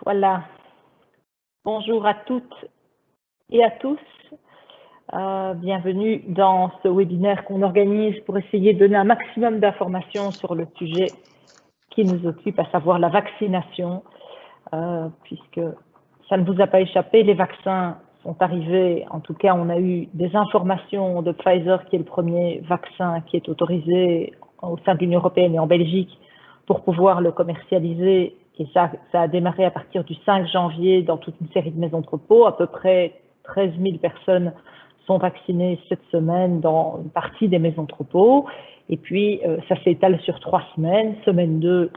Voilà. Bonjour à toutes et à tous. Bienvenue dans ce webinaire qu'on organise pour essayer de donner un maximum d'informations sur le sujet qui nous occupe, à savoir la vaccination, puisque ça ne vous a pas échappé, les vaccins sont arrivés, en tout cas on a eu des informations de Pfizer qui est le premier vaccin qui est autorisé au sein de l'Union européenne et en Belgique pour pouvoir le commercialiser, et ça a démarré à partir du 5 janvier dans toute une série de maisons de repos. À peu près 13 000 personnes sont vaccinées cette semaine dans une partie des maisons de repos, et puis ça s'étale sur 3 semaines, semaine 2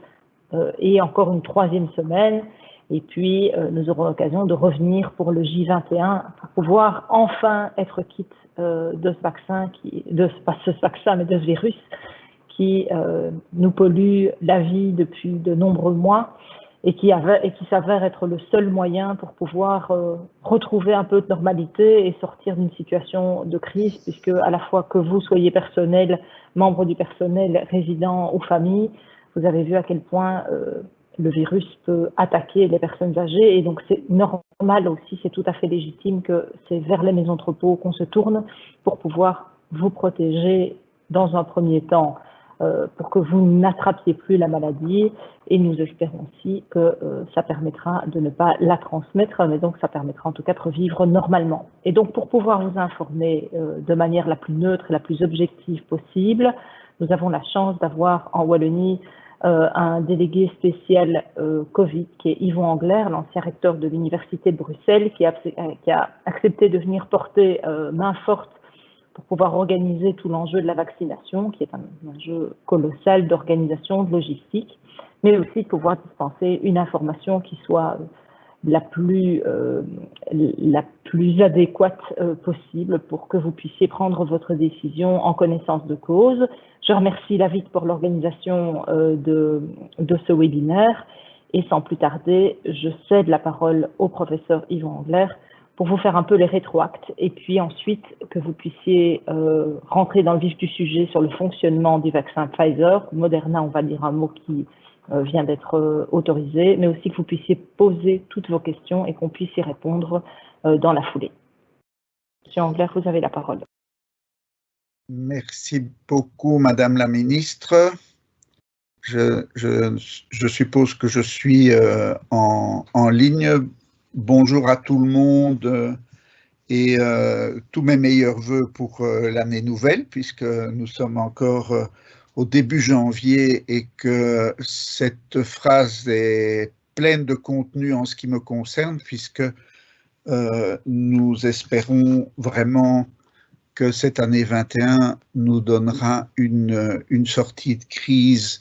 et encore une 3e semaine. Et puis, nous aurons l'occasion de revenir pour le J21 pour pouvoir enfin être quitte de ce vaccin, pas ce vaccin, mais de ce virus qui nous pollue la vie depuis de nombreux mois et qui s'avère être le seul moyen pour pouvoir retrouver un peu de normalité et sortir d'une situation de crise, puisque à la fois que vous soyez personnel, membre du personnel, résident ou famille, vous avez vu à quel point le virus peut attaquer les personnes âgées, et donc c'est normal aussi, c'est tout à fait légitime que c'est vers les maisons de repos qu'on se tourne pour pouvoir vous protéger dans un premier temps, pour que vous n'attrapiez plus la maladie, et nous espérons aussi que ça permettra de ne pas la transmettre, mais donc ça permettra en tout cas de revivre normalement. Et donc pour pouvoir vous informer de manière la plus neutre et la plus objective possible, nous avons la chance d'avoir en Wallonie un délégué spécial Covid qui est Yvon Angler, l'ancien recteur de l'Université de Bruxelles, qui a accepté de venir porter main forte pour pouvoir organiser tout l'enjeu de la vaccination, qui est un enjeu colossal d'organisation, de logistique, mais aussi de pouvoir dispenser une information qui soit la plus adéquate possible pour que vous puissiez prendre votre décision en connaissance de cause. Je remercie la VIC pour l'organisation de ce webinaire, et sans plus tarder, je cède la parole au professeur Yvon Angler pour vous faire un peu les rétroacts, et puis ensuite que vous puissiez rentrer dans le vif du sujet sur le fonctionnement du vaccin Pfizer. Moderna, on va dire un mot qui vient d'être autorisé, mais aussi que vous puissiez poser toutes vos questions et qu'on puisse y répondre dans la foulée. Monsieur Angler, vous avez la parole. Merci beaucoup, Madame la Ministre. Je suppose que je suis en ligne. Bonjour à tout le monde et tous mes meilleurs vœux pour l'année nouvelle, puisque nous sommes encore au début janvier et que cette phrase est pleine de contenu en ce qui me concerne, puisque nous espérons vraiment que cette année 21 nous donnera une sortie de crise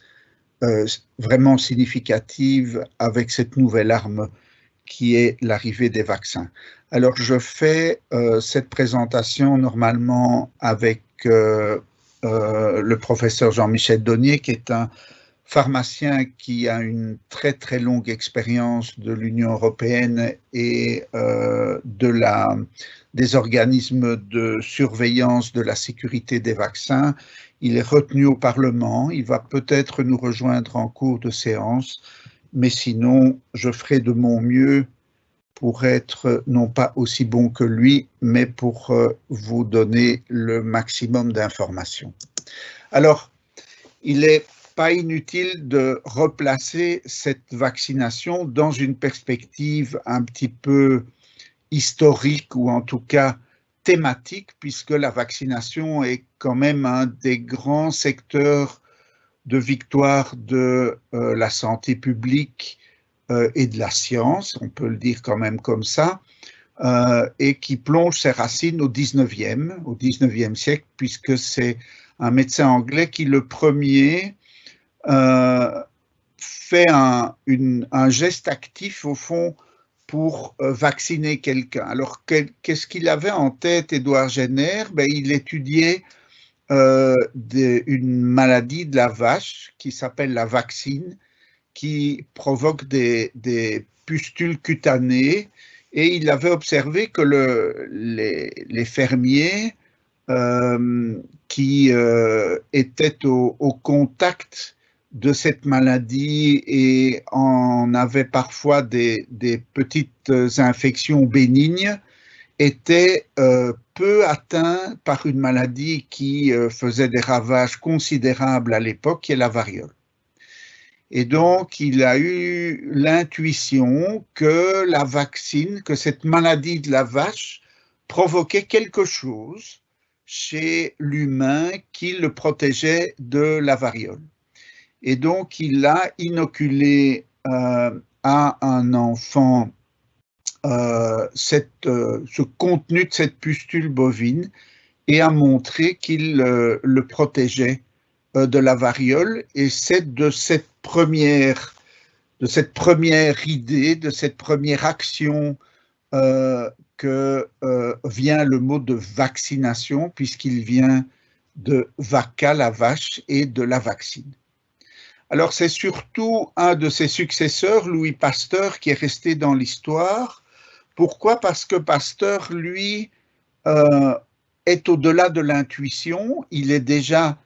vraiment significative avec cette nouvelle arme qui est l'arrivée des vaccins. Alors, je fais cette présentation normalement avec le professeur Jean-Michel Donnier, qui est un pharmacien qui a une très très longue expérience de l'Union européenne et des organismes de surveillance de la sécurité des vaccins. Il est retenu au Parlement, il va peut-être nous rejoindre en cours de séance, mais sinon, je ferai de mon mieux pour être non pas aussi bon que lui, mais pour vous donner le maximum d'informations. Alors, il n'est pas inutile de replacer cette vaccination dans une perspective un petit peu historique, ou en tout cas thématique, puisque la vaccination est quand même un des grands secteurs de victoire de la santé publique et de la science, on peut le dire quand même comme ça, et qui plonge ses racines au 19e siècle, puisque c'est un médecin anglais qui, le premier, fait un geste actif, au fond, pour vacciner quelqu'un. Alors, qu'est-ce qu'il avait en tête, Édouard Jenner? Il étudiait une maladie de la vache qui s'appelle la vaccine, qui provoque des pustules cutanées, et il avait observé que les fermiers qui étaient au contact de cette maladie et en avait parfois des petites infections bénignes, était peu atteint par une maladie qui faisait des ravages considérables à l'époque, qui est la variole. Et donc, il a eu l'intuition que la vaccine, que cette maladie de la vache provoquait quelque chose chez l'humain qui le protégeait de la variole. Et donc, il a inoculé à un enfant ce contenu de cette pustule bovine et a montré qu'il le protégeait de la variole. Et c'est de cette première idée, de cette première action que vient le mot de vaccination, puisqu'il vient de vaca, la vache, et de la vaccine. Alors c'est surtout un de ses successeurs, Louis Pasteur, qui est resté dans l'histoire. Pourquoi? Parce que Pasteur, lui, est au-delà de l'intuition. Il est déjà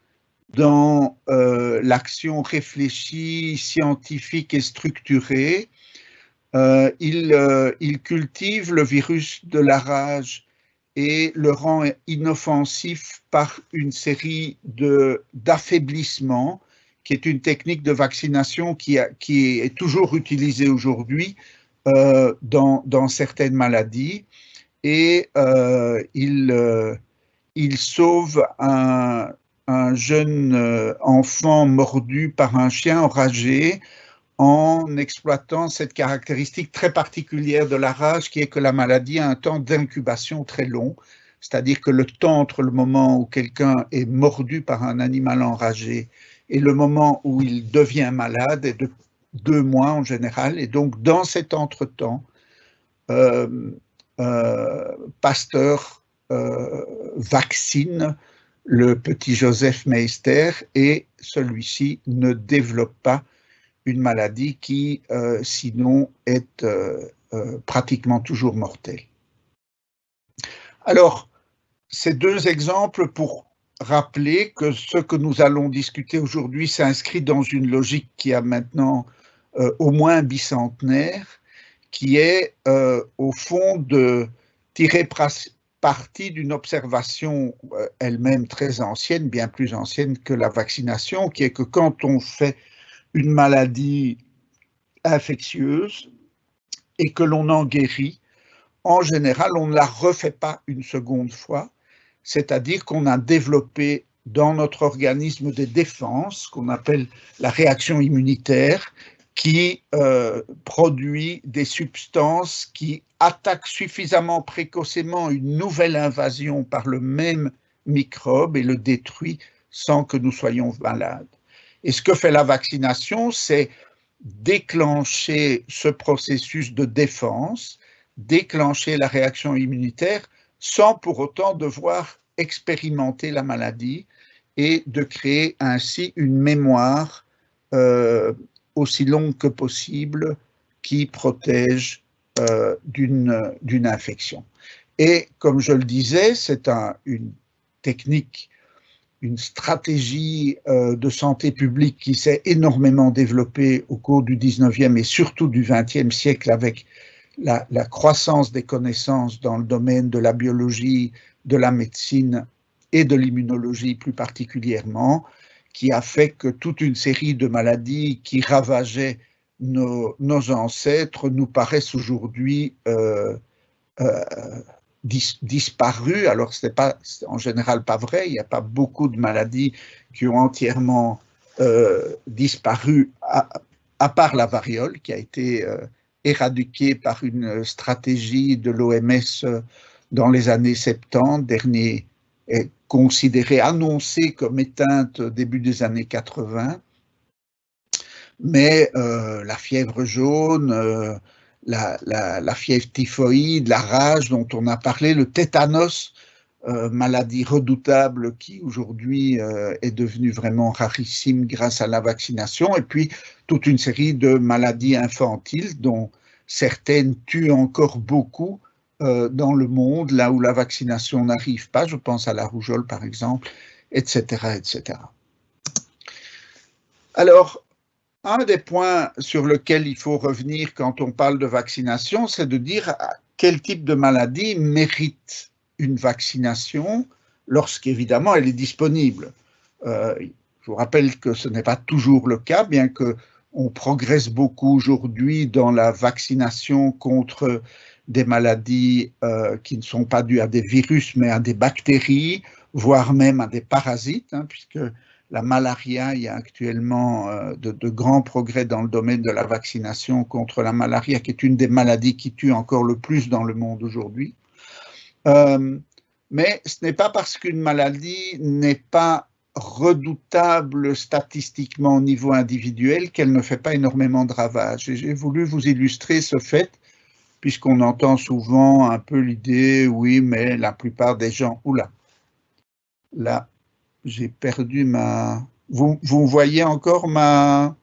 dans l'action réfléchie, scientifique et structurée. Il cultive le virus de la rage et le rend inoffensif par une série d'affaiblissements, qui est une technique de vaccination qui est toujours utilisée aujourd'hui dans certaines maladies. Et il sauve un jeune enfant mordu par un chien enragé en exploitant cette caractéristique très particulière de la rage, qui est que la maladie a un temps d'incubation très long, c'est-à-dire que le temps entre le moment où quelqu'un est mordu par un animal enragé et le moment où il devient malade est de 2 mois en général. Et donc, dans cet entretemps, Pasteur vaccine le petit Joseph Meister et celui-ci ne développe pas une maladie qui, sinon, est pratiquement toujours mortelle. Alors, ces 2 exemples pour rappeler que ce que nous allons discuter aujourd'hui s'inscrit dans une logique qui a maintenant au moins un bicentenaire, qui est au fond de tirer parti d'une observation elle-même très ancienne, bien plus ancienne que la vaccination, qui est que quand on fait une maladie infectieuse et que l'on en guérit, en général, on ne la refait pas une seconde fois, c'est-à-dire qu'on a développé dans notre organisme des défenses, qu'on appelle la réaction immunitaire, qui produit des substances qui attaquent suffisamment précocement une nouvelle invasion par le même microbe et le détruit sans que nous soyons malades. Et ce que fait la vaccination, c'est déclencher ce processus de défense, déclencher la réaction immunitaire sans pour autant devoir expérimenter la maladie et de créer ainsi une mémoire aussi longue que possible qui protège d'une infection. Et comme je le disais, c'est une technique, une stratégie de santé publique qui s'est énormément développée au cours du 19e et surtout du 20e siècle avec la croissance des connaissances dans le domaine de la biologie, de la médecine et de l'immunologie plus particulièrement, qui a fait que toute une série de maladies qui ravageaient nos ancêtres nous paraissent aujourd'hui disparues. Alors, ce n'est pas en général pas vrai, il n'y a pas beaucoup de maladies qui ont entièrement disparu, à part la variole, qui a été éradiquée par une stratégie de l'OMS dans les années 70, dernier est considérée, annoncée comme éteinte au début des années 80. Mais la fièvre jaune, la fièvre typhoïde, la rage dont on a parlé, le tétanos, maladie redoutable qui aujourd'hui est devenue vraiment rarissime grâce à la vaccination, et puis toute une série de maladies infantiles dont certaines tuent encore beaucoup dans le monde, là où la vaccination n'arrive pas, je pense à la rougeole par exemple, etc., etc. Alors, Un des points sur lesquels il faut revenir quand on parle de vaccination, c'est de dire quel type de maladie mérite une vaccination lorsqu'évidemment elle est disponible. Je vous rappelle que ce n'est pas toujours le cas, bien qu'on progresse beaucoup aujourd'hui dans la vaccination contre des maladies qui ne sont pas dues à des virus, mais à des bactéries, voire même à des parasites, hein, puisque la malaria, il y a actuellement de grands progrès dans le domaine de la vaccination contre la malaria, qui est une des maladies qui tue encore le plus dans le monde aujourd'hui. Mais ce n'est pas parce qu'une maladie n'est pas redoutable statistiquement au niveau individuel qu'elle ne fait pas énormément de ravages. Et j'ai voulu vous illustrer ce fait, puisqu'on entend souvent un peu l'idée, oui, mais la plupart des gens, oula, là, j'ai perdu ma... Vous voyez encore ma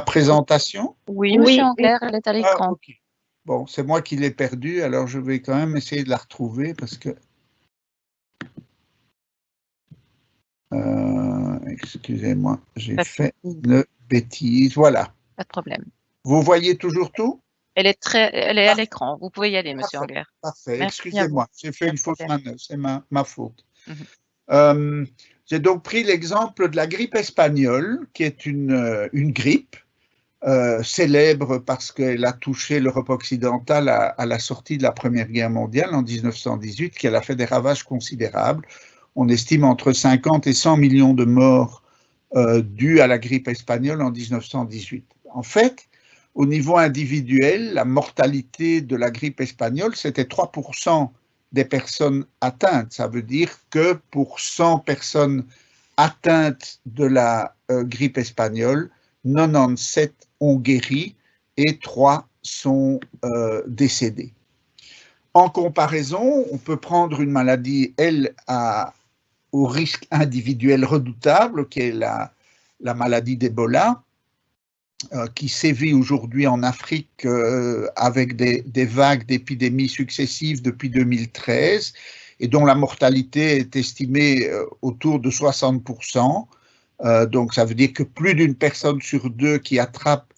présentation? Oui, Monsieur Angler, elle est à l'écran. Ah, okay. Bon, c'est moi qui l'ai perdue, alors je vais quand même essayer de la retrouver parce que... excusez-moi, j'ai fait une bêtise. Voilà. Pas de problème. Vous voyez toujours tout? Elle est à l'écran. Vous pouvez y aller, Monsieur Angler. Parfait. Excusez-moi, j'ai fait une fausse manœuvre, c'est ma faute. J'ai donc pris l'exemple de la grippe espagnole, qui est une grippe célèbre parce qu'elle a touché l'Europe occidentale à la sortie de la Première Guerre mondiale en 1918, qu'elle a fait des ravages considérables. On estime entre 50 et 100 millions de morts dus à la grippe espagnole en 1918. En fait, au niveau individuel, la mortalité de la grippe espagnole, c'était 3% des personnes atteintes. Ça veut dire que pour 100 personnes atteintes de la grippe espagnole, 97 ont guéri et 3 sont décédés. En comparaison, on peut prendre une maladie, elle, au risque individuel redoutable, qui est la maladie d'Ebola, qui sévit aujourd'hui en Afrique avec des vagues d'épidémies successives depuis 2013 et dont la mortalité est estimée autour de 60%. Donc ça veut dire que plus d'une personne sur deux qui attrape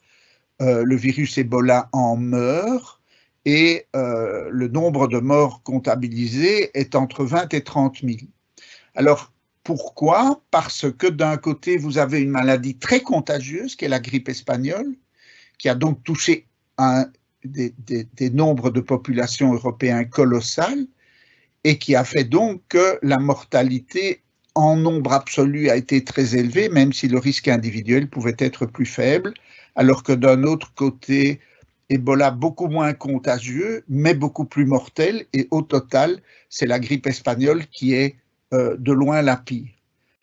le virus Ebola en meurt et le nombre de morts comptabilisés est entre 20 et 30 000. Alors, pourquoi? Parce que d'un côté, vous avez une maladie très contagieuse, qui est la grippe espagnole, qui a donc touché des nombres de populations européennes colossales et qui a fait donc que la mortalité en nombre absolu a été très élevée, même si le risque individuel pouvait être plus faible, alors que d'un autre côté, Ebola beaucoup moins contagieux, mais beaucoup plus mortel, et au total, c'est la grippe espagnole qui est de loin la pire.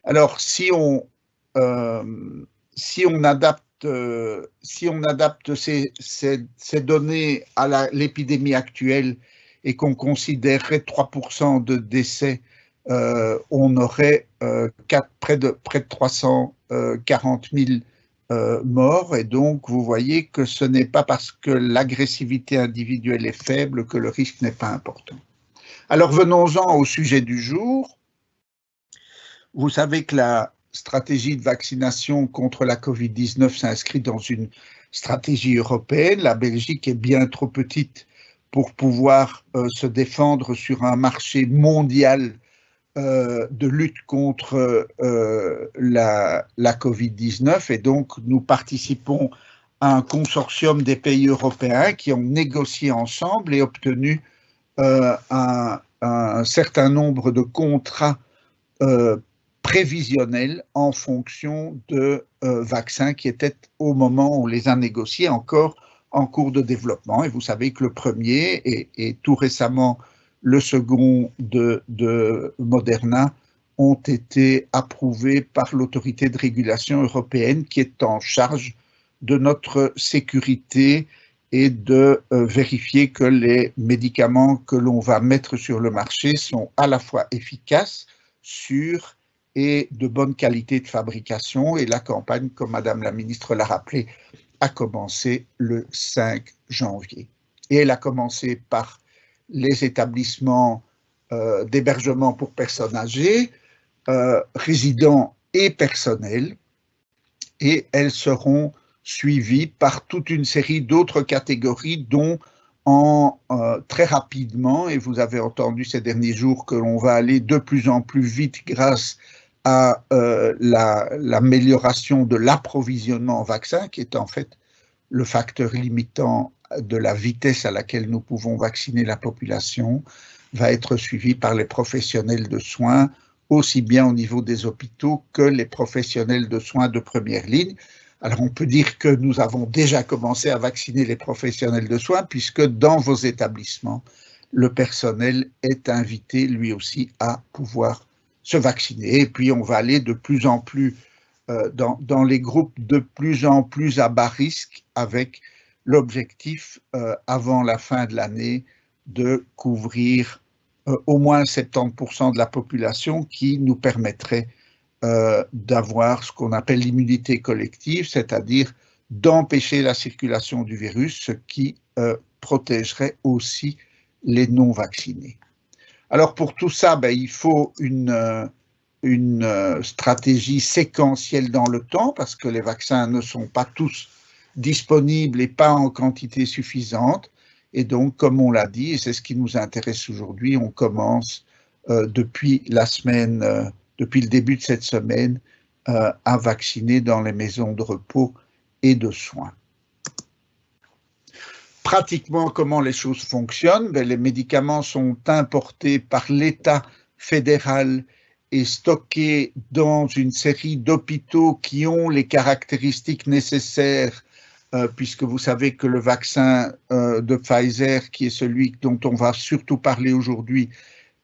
Alors, si on adapte ces données à l'épidémie actuelle et qu'on considérerait 3% de décès, on aurait près de 340 000 morts. Et donc, vous voyez que ce n'est pas parce que l'agressivité individuelle est faible que le risque n'est pas important. Alors, venons-en au sujet du jour. Vous savez que la stratégie de vaccination contre la Covid-19 s'inscrit dans une stratégie européenne. La Belgique est bien trop petite pour pouvoir se défendre sur un marché mondial de lutte contre la Covid-19 et donc nous participons à un consortium des pays européens qui ont négocié ensemble et obtenu un certain nombre de contrats prévisionnels en fonction de vaccins qui étaient au moment où on les a négociés encore en cours de développement. Et vous savez que le premier et tout récemment le second de Moderna ont été approuvés par l'autorité de régulation européenne qui est en charge de notre sécurité et de vérifier que les médicaments que l'on va mettre sur le marché sont à la fois efficaces, sûrs et de bonne qualité de fabrication. Et la campagne, comme Madame la ministre l'a rappelé, a commencé le 5 janvier. Et elle a commencé par les établissements d'hébergement pour personnes âgées, résidents et personnels. et elles seront suivies par toute une série d'autres catégories dont très rapidement, et vous avez entendu ces derniers jours que l'on va aller de plus en plus vite grâce à l'amélioration de l'approvisionnement en vaccins, qui est en fait le facteur limitant de la vitesse à laquelle nous pouvons vacciner la population, va être suivi par les professionnels de soins, aussi bien au niveau des hôpitaux que les professionnels de soins de première ligne. Alors, on peut dire que nous avons déjà commencé à vacciner les professionnels de soins, puisque dans vos établissements, le personnel est invité lui aussi à pouvoir se vacciner. Et puis, on va aller de plus en plus dans les groupes de plus en plus à bas risque, avec l'objectif, avant la fin de l'année, de couvrir au moins 70% de la population, qui nous permettrait d'avoir ce qu'on appelle l'immunité collective, c'est-à-dire d'empêcher la circulation du virus, ce qui protégerait aussi les non-vaccinés. Alors pour tout ça, il faut une stratégie séquentielle dans le temps, parce que les vaccins ne sont pas tous disponibles et pas en quantité suffisante. Et donc, comme on l'a dit, et c'est ce qui nous intéresse aujourd'hui, on commence depuis le début de cette semaine, à vacciner dans les maisons de repos et de soins. Pratiquement, comment les choses fonctionnent? Les médicaments sont importés par l'État fédéral et stockés dans une série d'hôpitaux qui ont les caractéristiques nécessaires, puisque vous savez que le vaccin de Pfizer, qui est celui dont on va surtout parler aujourd'hui,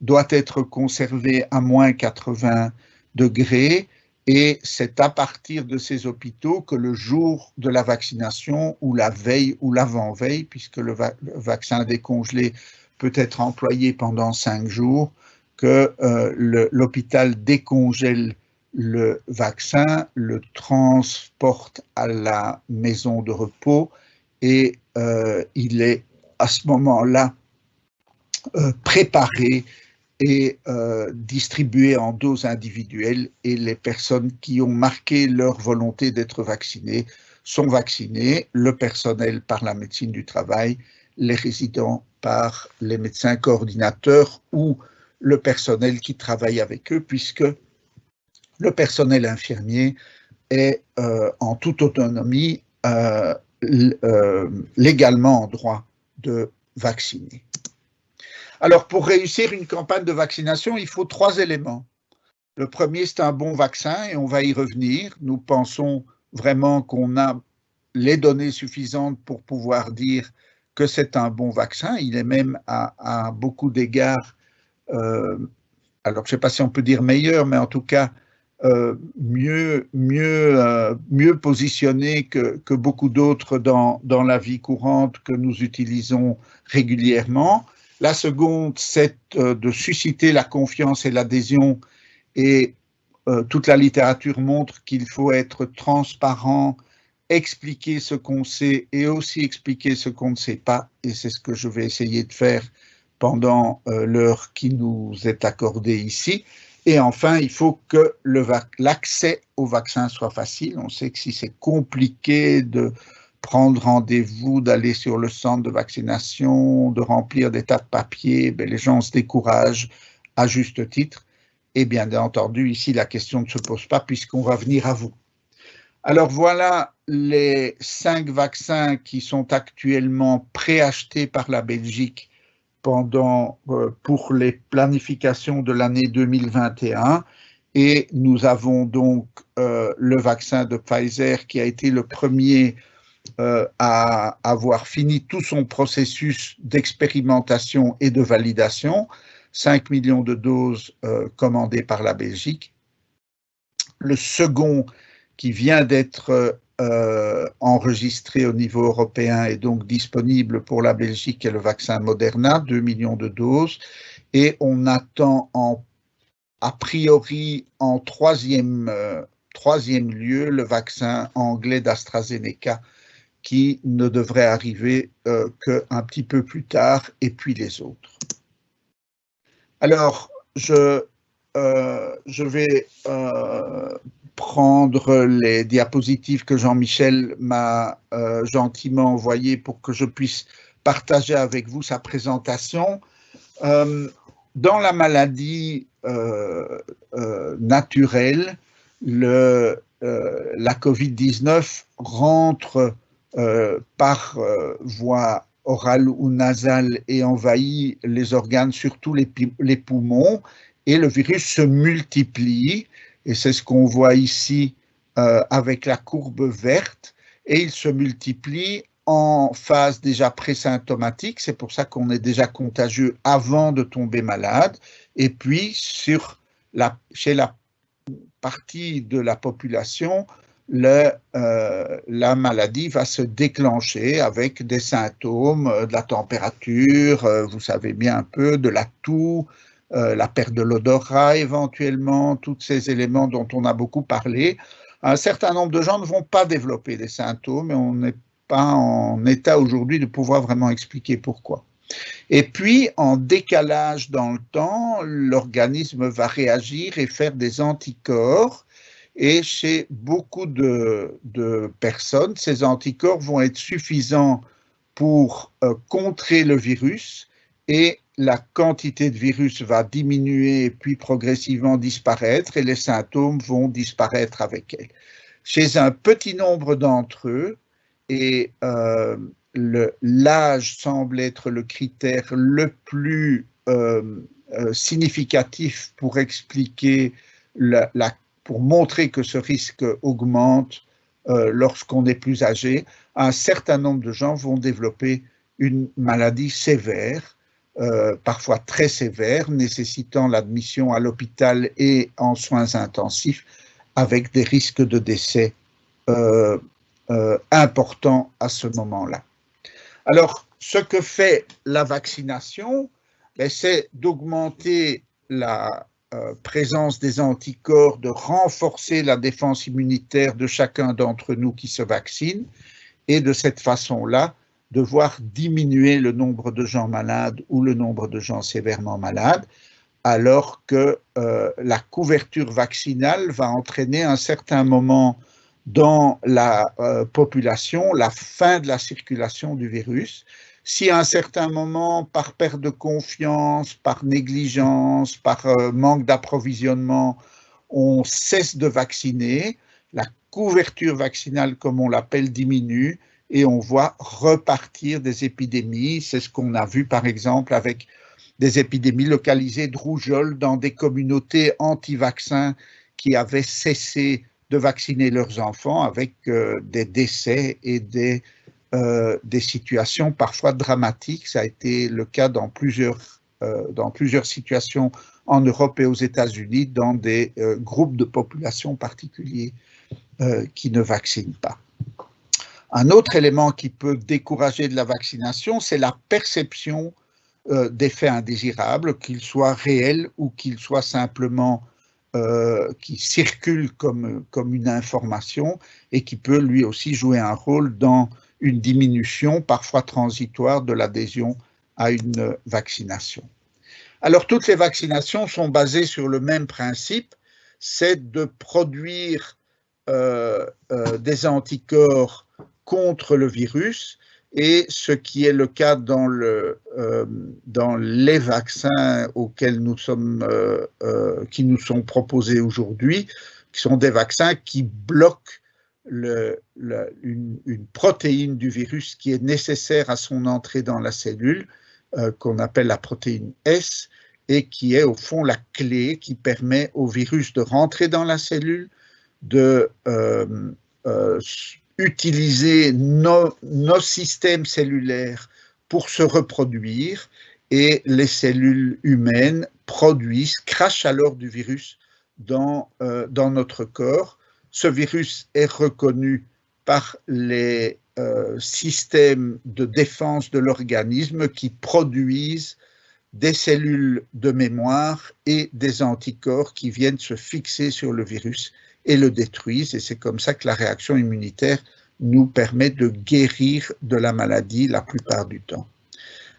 doit être conservé à moins 80 degrés, et c'est à partir de ces hôpitaux que le jour de la vaccination, ou la veille ou l'avant-veille, puisque le vaccin décongelé peut être employé pendant 5 jours, que l'hôpital décongèle le vaccin, le transporte à la maison de repos, et il est à ce moment-là préparé et distribué en doses individuelles, et les personnes qui ont marqué leur volonté d'être vaccinées sont vaccinées, le personnel par la médecine du travail, les résidents par les médecins coordinateurs ou le personnel qui travaille avec eux, puisque le personnel infirmier est en toute autonomie légalement en droit de vacciner. Alors, pour réussir une campagne de vaccination, il faut 3 éléments. Le premier, c'est un bon vaccin, et on va y revenir. Nous pensons vraiment qu'on a les données suffisantes pour pouvoir dire que c'est un bon vaccin. Il est même à beaucoup d'égards, alors je ne sais pas si on peut dire meilleur, mais en tout cas mieux positionné que beaucoup d'autres dans la vie courante que nous utilisons régulièrement. La seconde, c'est de susciter la confiance et l'adhésion, et toute la littérature montre qu'il faut être transparent, expliquer ce qu'on sait et aussi expliquer ce qu'on ne sait pas, et c'est ce que je vais essayer de faire pendant l'heure qui nous est accordée ici. Et enfin, il faut que l'accès au vaccin soit facile. On sait que si c'est compliqué de prendre rendez-vous, d'aller sur le centre de vaccination, de remplir des tas de papiers, les gens se découragent à juste titre. Et bien entendu, ici, la question ne se pose pas, puisqu'on va venir à vous. Alors voilà les 5 vaccins qui sont actuellement préachetés par la Belgique pour les planifications de l'année 2021. Et nous avons donc le vaccin de Pfizer, qui a été le premier à avoir fini tout son processus d'expérimentation et de validation, 5 millions de doses commandées par la Belgique. Le second, qui vient d'être enregistré au niveau européen et donc disponible pour la Belgique, est le vaccin Moderna, 2 millions de doses, et on attend a priori en troisième lieu le vaccin anglais d'AstraZeneca, qui ne devrait arriver qu'un petit peu plus tard, et puis les autres. Alors, je vais prendre les diapositives que Jean-Michel m'a gentiment envoyées pour que je puisse partager avec vous sa présentation. Dans la maladie naturelle, la COVID-19 rentre par voie orale ou nasale et envahit les organes, surtout les poumons, et le virus se multiplie, et c'est ce qu'on voit ici avec la courbe verte, et il se multiplie en phase déjà présymptomatique, c'est pour ça qu'on est déjà contagieux avant de tomber malade, et puis chez la partie de la population, la maladie va se déclencher avec des symptômes, de la température, vous savez bien un peu, de la toux, la perte de l'odorat éventuellement, tous ces éléments dont on a beaucoup parlé. Un certain nombre de gens ne vont pas développer des symptômes et on n'est pas en état aujourd'hui de pouvoir vraiment expliquer pourquoi. Et puis, en décalage dans le temps, l'organisme va réagir et faire des anticorps. Et chez beaucoup de personnes, ces anticorps vont être suffisants pour contrer le virus et la quantité de virus va diminuer puis progressivement disparaître et les symptômes vont disparaître avec elle. Chez un petit nombre d'entre eux, et l'âge semble être le critère le plus significatif pour expliquer pour montrer que ce risque augmente lorsqu'on est plus âgé, un certain nombre de gens vont développer une maladie sévère, parfois très sévère, nécessitant l'admission à l'hôpital et en soins intensifs, avec des risques de décès importants à ce moment-là. Alors, ce que fait la vaccination, c'est d'augmenter la présence des anticorps, de renforcer la défense immunitaire de chacun d'entre nous qui se vaccine, et de cette façon-là, de voir diminuer le nombre de gens malades ou le nombre de gens sévèrement malades, alors que la couverture vaccinale va entraîner à un certain moment dans la population la fin de la circulation du virus. Si à un certain moment, par perte de confiance, par négligence, par manque d'approvisionnement, on cesse de vacciner, la couverture vaccinale, comme on l'appelle, diminue et on voit repartir des épidémies. C'est ce qu'on a vu par exemple avec des épidémies localisées de rougeole dans des communautés anti-vaccins qui avaient cessé de vacciner leurs enfants avec des décès et des situations parfois dramatiques. Ça a été le cas dans plusieurs situations en Europe et aux États-Unis, dans des groupes de population particuliers qui ne vaccinent pas. Un autre élément qui peut décourager de la vaccination, c'est la perception d'effets indésirables, qu'ils soient réels ou qu'ils soient simplement qui circulent comme une information et qui peut lui aussi jouer un rôle dans une diminution parfois transitoire de l'adhésion à une vaccination. Alors toutes les vaccinations sont basées sur le même principe, c'est de produire des anticorps contre le virus, et ce qui est le cas dans les vaccins auxquels qui nous sont proposés aujourd'hui, qui sont des vaccins qui bloquent une protéine du virus qui est nécessaire à son entrée dans la cellule, qu'on appelle la protéine S, et qui est au fond la clé qui permet au virus de rentrer dans la cellule, de utiliser nos systèmes cellulaires pour se reproduire, et les cellules humaines crachent alors du virus dans notre corps. Ce virus est reconnu par les systèmes de défense de l'organisme qui produisent des cellules de mémoire et des anticorps qui viennent se fixer sur le virus et le détruisent, et c'est comme ça que la réaction immunitaire nous permet de guérir de la maladie la plupart du temps.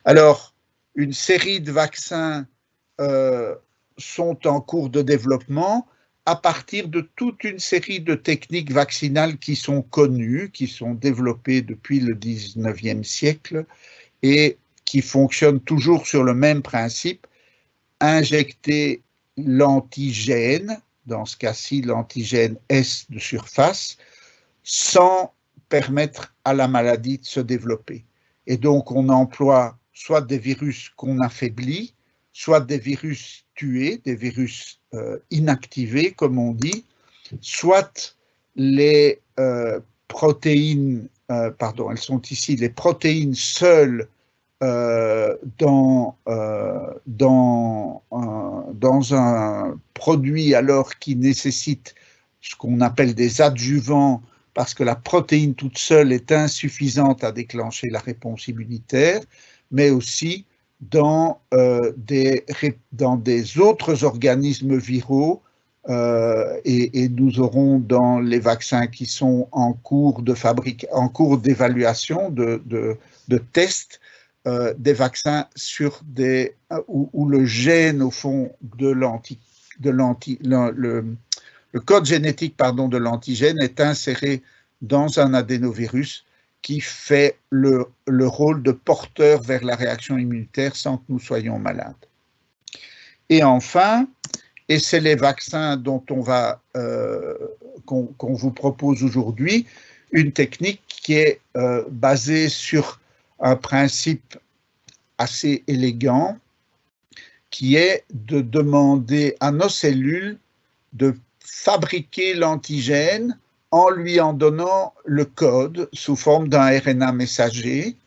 Alors, une série de vaccins sont en cours de développement à partir de toute une série de techniques vaccinales qui sont connues, qui sont développées depuis le 19e siècle et qui fonctionnent toujours sur le même principe, injecter l'antigène, dans ce cas-ci l'antigène S de surface, sans permettre à la maladie de se développer. Et donc on emploie soit des virus qu'on affaiblit, soit des virus tués, des virus inactivés, comme on dit, soit les protéines, elles sont ici, les protéines seules dans un produit alors qui nécessite ce qu'on appelle des adjuvants, parce que la protéine toute seule est insuffisante à déclencher la réponse immunitaire, mais aussi dans des autres organismes viraux, et nous aurons dans les vaccins qui sont en cours d'évaluation, de tests, des vaccins sur où le gène au fond le code génétique de l'antigène est inséré dans un adénovirus qui fait le rôle de porteur vers la réaction immunitaire sans que nous soyons malades. Et enfin, et c'est les vaccins dont qu'on vous propose aujourd'hui, une technique qui est basée sur un principe assez élégant, qui est de demander à nos cellules de fabriquer l'antigène en lui en donnant le code sous forme d'un RNA messager.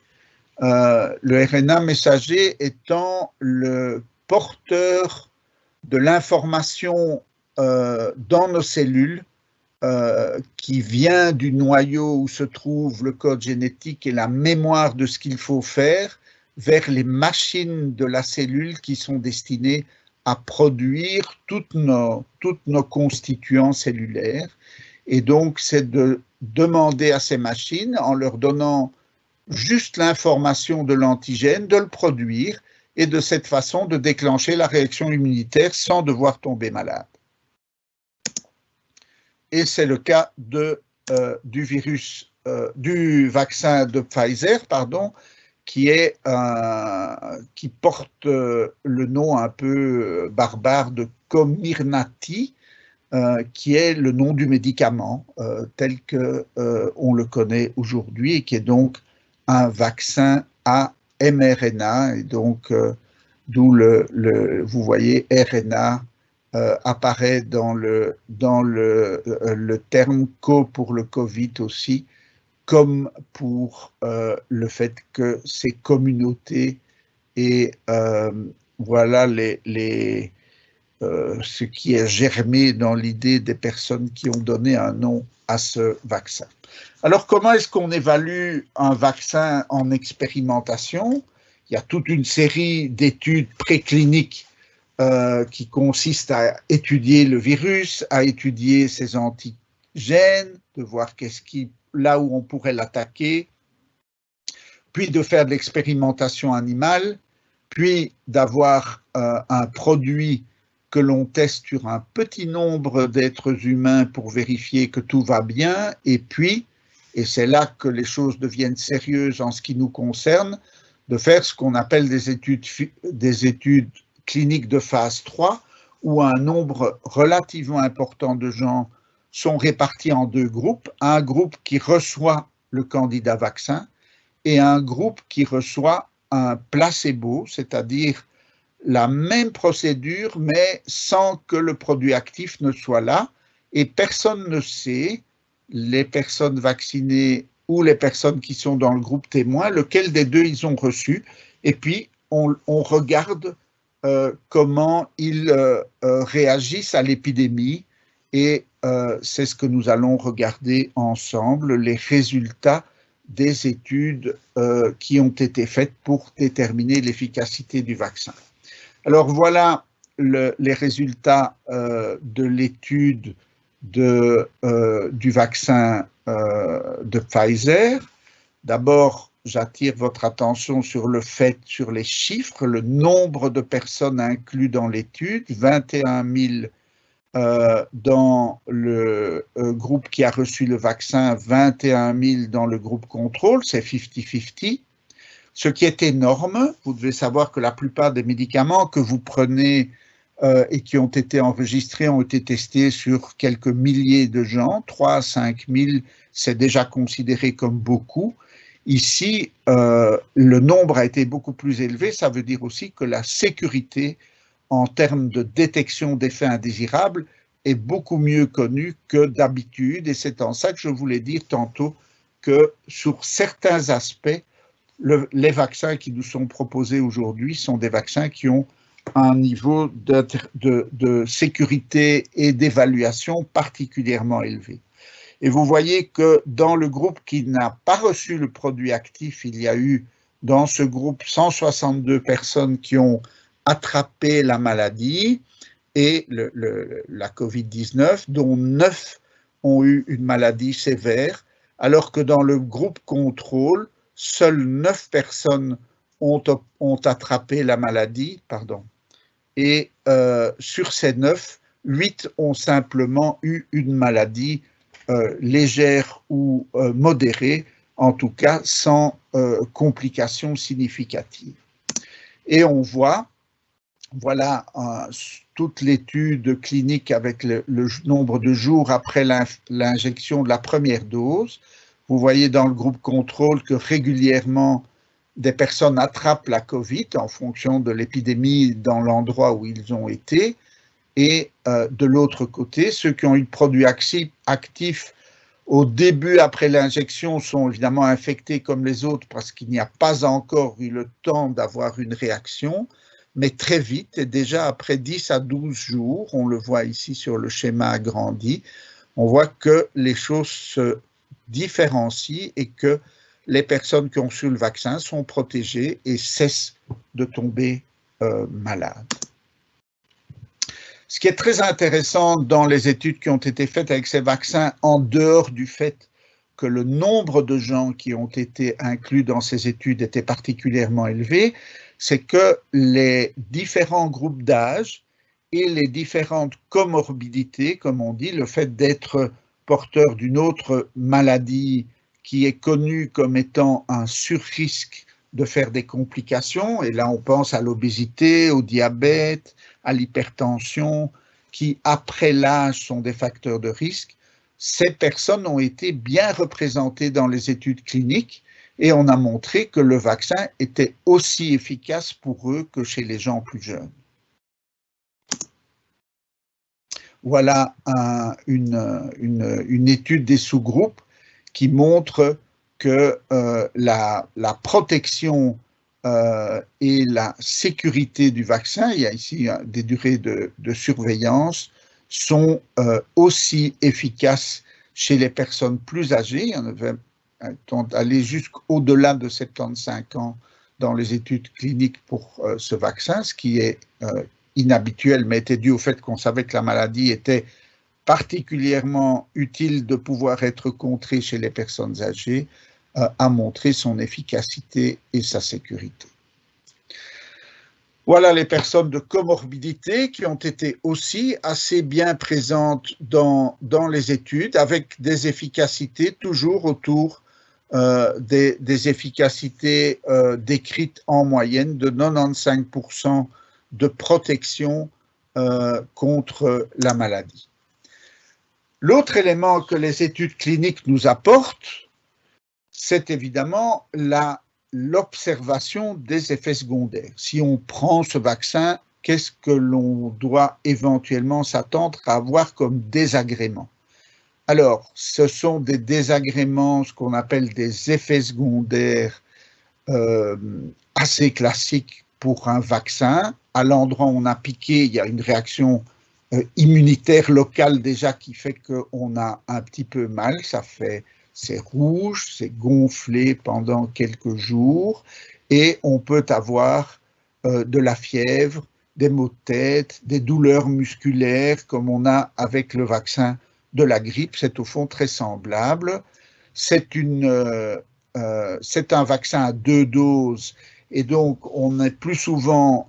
Le RNA messager étant le porteur de l'information dans nos cellules qui vient du noyau où se trouve le code génétique et la mémoire de ce qu'il faut faire vers les machines de la cellule qui sont destinées à produire toutes nos constituants cellulaires. Et donc, c'est de demander à ces machines, en leur donnant juste l'information de l'antigène, de le produire et de cette façon de déclencher la réaction immunitaire sans devoir tomber malade. Et c'est le cas du vaccin de Pfizer, qui porte le nom un peu barbare de Comirnaty, qui est le nom du médicament tel qu'on le connaît aujourd'hui et qui est donc un vaccin à mRNA, et donc d'où vous voyez RNA apparaît dans le terme co pour le Covid aussi, comme pour le fait que ces communautés et voilà ce qui est germé dans l'idée des personnes qui ont donné un nom à ce vaccin. Alors, comment est-ce qu'on évalue un vaccin en expérimentation? Il y a toute une série d'études précliniques qui consistent à étudier le virus, à étudier ses antigènes, de voir là où on pourrait l'attaquer, puis de faire de l'expérimentation animale, puis d'avoir un produit que l'on teste sur un petit nombre d'êtres humains pour vérifier que tout va bien, et puis, et c'est là que les choses deviennent sérieuses en ce qui nous concerne, de faire ce qu'on appelle des études cliniques de phase 3, où un nombre relativement important de gens sont répartis en deux groupes, un groupe qui reçoit le candidat vaccin et un groupe qui reçoit un placebo, c'est-à-dire la même procédure, mais sans que le produit actif ne soit là, et personne ne sait, les personnes vaccinées ou les personnes qui sont dans le groupe témoin, lequel des deux ils ont reçu, et puis on regarde comment ils réagissent à l'épidémie, et c'est ce que nous allons regarder ensemble, les résultats des études qui ont été faites pour déterminer l'efficacité du vaccin. Alors voilà les résultats de l'étude du vaccin de Pfizer. D'abord, j'attire votre attention sur les chiffres, le nombre de personnes inclus dans l'étude, 21 dans le groupe qui a reçu le vaccin, 21 000 dans le groupe contrôle, c'est 50-50, ce qui est énorme. Vous devez savoir que la plupart des médicaments que vous prenez et qui ont été enregistrés ont été testés sur quelques milliers de gens, 3 à 5 000, c'est déjà considéré comme beaucoup. Ici, le nombre a été beaucoup plus élevé, ça veut dire aussi que la sécurité en termes de détection d'effets indésirables est beaucoup mieux connue que d'habitude, et c'est en ça que je voulais dire tantôt que sur certains aspects, les vaccins qui nous sont proposés aujourd'hui sont des vaccins qui ont un niveau de sécurité et d'évaluation particulièrement élevé. Et vous voyez que dans le groupe qui n'a pas reçu le produit actif, il y a eu dans ce groupe 162 personnes qui ont attrapé la maladie et la COVID-19, dont 9 ont eu une maladie sévère, alors que dans le groupe contrôle, seules 9 personnes ont attrapé la maladie, et sur ces 9, 8 ont simplement eu une maladie légère ou modérée, en tout cas sans complications significatives. Et on voit, voilà toute l'étude clinique avec le nombre de jours après l'injection de la première dose. Vous voyez dans le groupe contrôle que régulièrement des personnes attrapent la COVID en fonction de l'épidémie dans l'endroit où ils ont été. Et de l'autre côté, ceux qui ont eu le produit actif au début après l'injection sont évidemment infectés comme les autres parce qu'il n'y a pas encore eu le temps d'avoir une réaction, mais très vite, et déjà après 10 à 12 jours, on le voit ici sur le schéma agrandi, on voit que les choses se différencient et que les personnes qui ont reçu le vaccin sont protégées et cessent de tomber malades. Ce qui est très intéressant dans les études qui ont été faites avec ces vaccins, en dehors du fait que le nombre de gens qui ont été inclus dans ces études était particulièrement élevé, c'est que les différents groupes d'âge et les différentes comorbidités, comme on dit, le fait d'être porteur d'une autre maladie qui est connue comme étant un surrisque de faire des complications, et là on pense à l'obésité, au diabète, à l'hypertension, qui après l'âge sont des facteurs de risque, ces personnes ont été bien représentées dans les études cliniques et on a montré que le vaccin était aussi efficace pour eux que chez les gens plus jeunes. Voilà une étude des sous-groupes qui montre que la protection et la sécurité du vaccin, il y a ici des durées de surveillance, sont aussi efficaces chez les personnes plus âgées. On avait allé jusqu'au-delà de 75 ans dans les études cliniques pour ce vaccin, ce qui est inhabituel, mais était dû au fait qu'on savait que la maladie était particulièrement utile de pouvoir être contrée chez les personnes âgées, a montré son efficacité et sa sécurité. Voilà les personnes de comorbidité qui ont été aussi assez bien présentes dans les études, avec des efficacités toujours autour des efficacités décrites en moyenne de 95% de protection contre la maladie. L'autre élément que les études cliniques nous apportent, c'est évidemment l'observation des effets secondaires. Si on prend ce vaccin, qu'est-ce que l'on doit éventuellement s'attendre à avoir comme désagrément? Alors, ce sont des désagréments, ce qu'on appelle des effets secondaires assez classiques pour un vaccin. À l'endroit où on a piqué, il y a une réaction immunitaire locale déjà qui fait qu'on a un petit peu mal, c'est rouge, c'est gonflé pendant quelques jours et on peut avoir de la fièvre, des maux de tête, des douleurs musculaires comme on a avec le vaccin de la grippe. C'est au fond très semblable. C'est un vaccin à 2 doses et donc on est plus souvent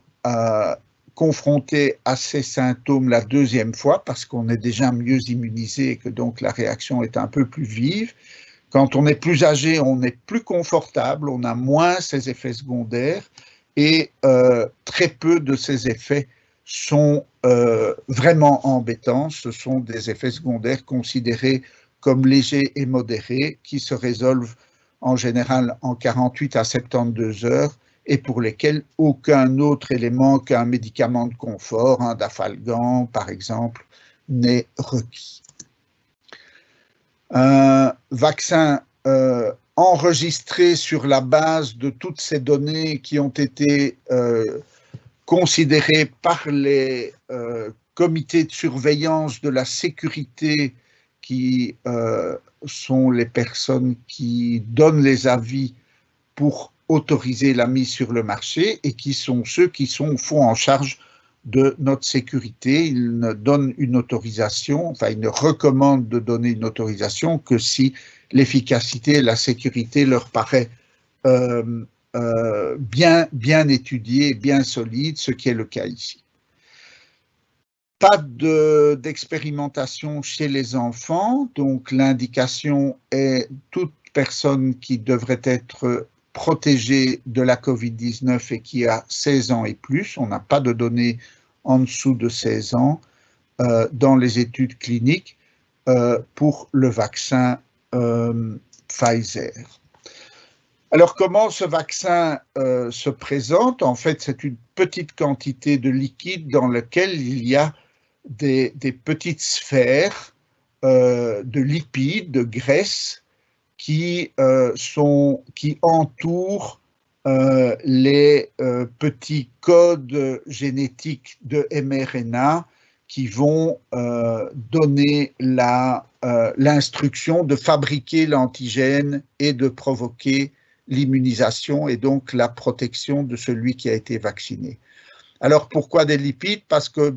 confronté à ces symptômes la deuxième fois parce qu'on est déjà mieux immunisé et que donc la réaction est un peu plus vive. Quand on est plus âgé, on est plus confortable, on a moins ces effets secondaires et très peu de ces effets sont vraiment embêtants. Ce sont des effets secondaires considérés comme légers et modérés qui se résolvent en général en 48 à 72 heures et pour lesquels aucun autre élément qu'un médicament de confort, un Dafalgan par exemple, n'est requis. Un vaccin enregistré sur la base de toutes ces données qui ont été considérées par les comités de surveillance de la sécurité qui sont les personnes qui donnent les avis pour autoriser la mise sur le marché et qui sont ceux qui sont au fond en charge de notre sécurité. Ils ne donnent une autorisation, enfin ils ne recommandent de donner une autorisation que si l'efficacité et la sécurité leur paraît bien étudiée, bien solide, ce qui est le cas ici. Pas d'expérimentation chez les enfants, donc l'indication est toute personne qui devrait être protégée de la COVID-19 et qui a 16 ans et plus. On n'a pas de données en dessous de 16 ans dans les études cliniques pour le vaccin Pfizer. Alors, comment ce vaccin se présente? En fait, c'est une petite quantité de liquide dans lequel il y a des petites sphères de lipides, de graisse, qui entourent les petits codes génétiques de mRNA qui vont donner l'instruction de fabriquer l'antigène et de provoquer l'immunisation et donc la protection de celui qui a été vacciné. Alors pourquoi des lipides? Parce que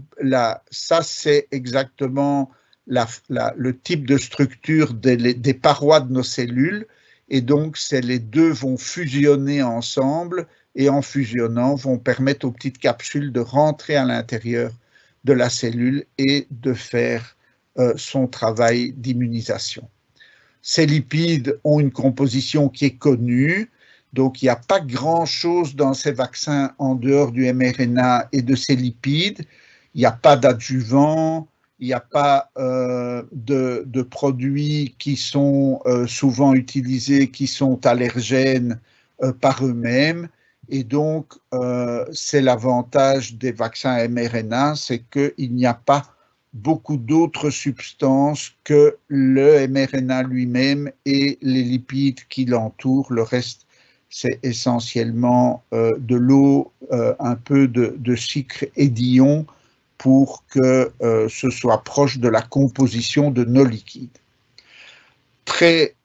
ça c'est exactement le type de structure des parois de nos cellules et donc les deux vont fusionner ensemble et en fusionnant vont permettre aux petites capsules de rentrer à l'intérieur de la cellule et de faire son travail d'immunisation. Ces lipides ont une composition qui est connue, donc il n'y a pas grand-chose dans ces vaccins en dehors du mRNA et de ces lipides. Il n'y a pas d'adjuvant, il n'y a pas de produits qui sont souvent utilisés, qui sont allergènes par eux-mêmes. Et donc, c'est l'avantage des vaccins mRNA, c'est qu'il n'y a pas beaucoup d'autres substances que le mRNA lui-même et les lipides qui l'entourent. Le reste, c'est essentiellement de l'eau, un peu de sucre et d'ions pour que ce soit proche de la composition de nos liquides. Très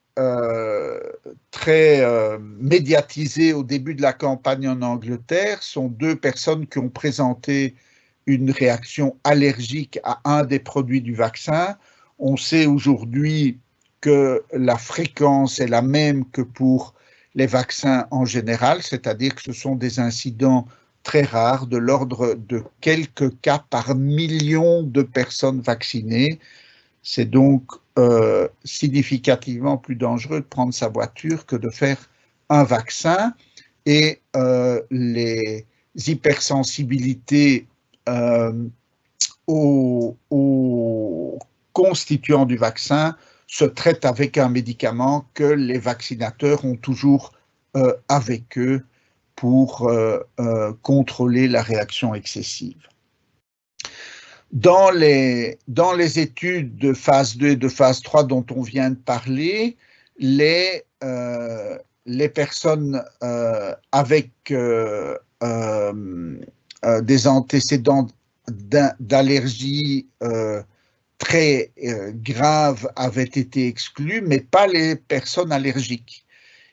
médiatisé au début de la campagne en Angleterre sont deux personnes qui ont présenté une réaction allergique à un des produits du vaccin. On sait aujourd'hui que la fréquence est la même que pour les vaccins en général, c'est-à-dire que ce sont des incidents très rares, de l'ordre de quelques cas par million de personnes vaccinées. C'est donc significativement plus dangereux de prendre sa voiture que de faire un vaccin. Et les hypersensibilités aux constituants du vaccin se traitent avec un médicament que les vaccinateurs ont toujours avec eux pour contrôler la réaction excessive. Dans les études de phase 2 et de phase 3 dont on vient de parler, les personnes avec des antécédents d'allergie très graves avaient été exclues, mais pas les personnes allergiques.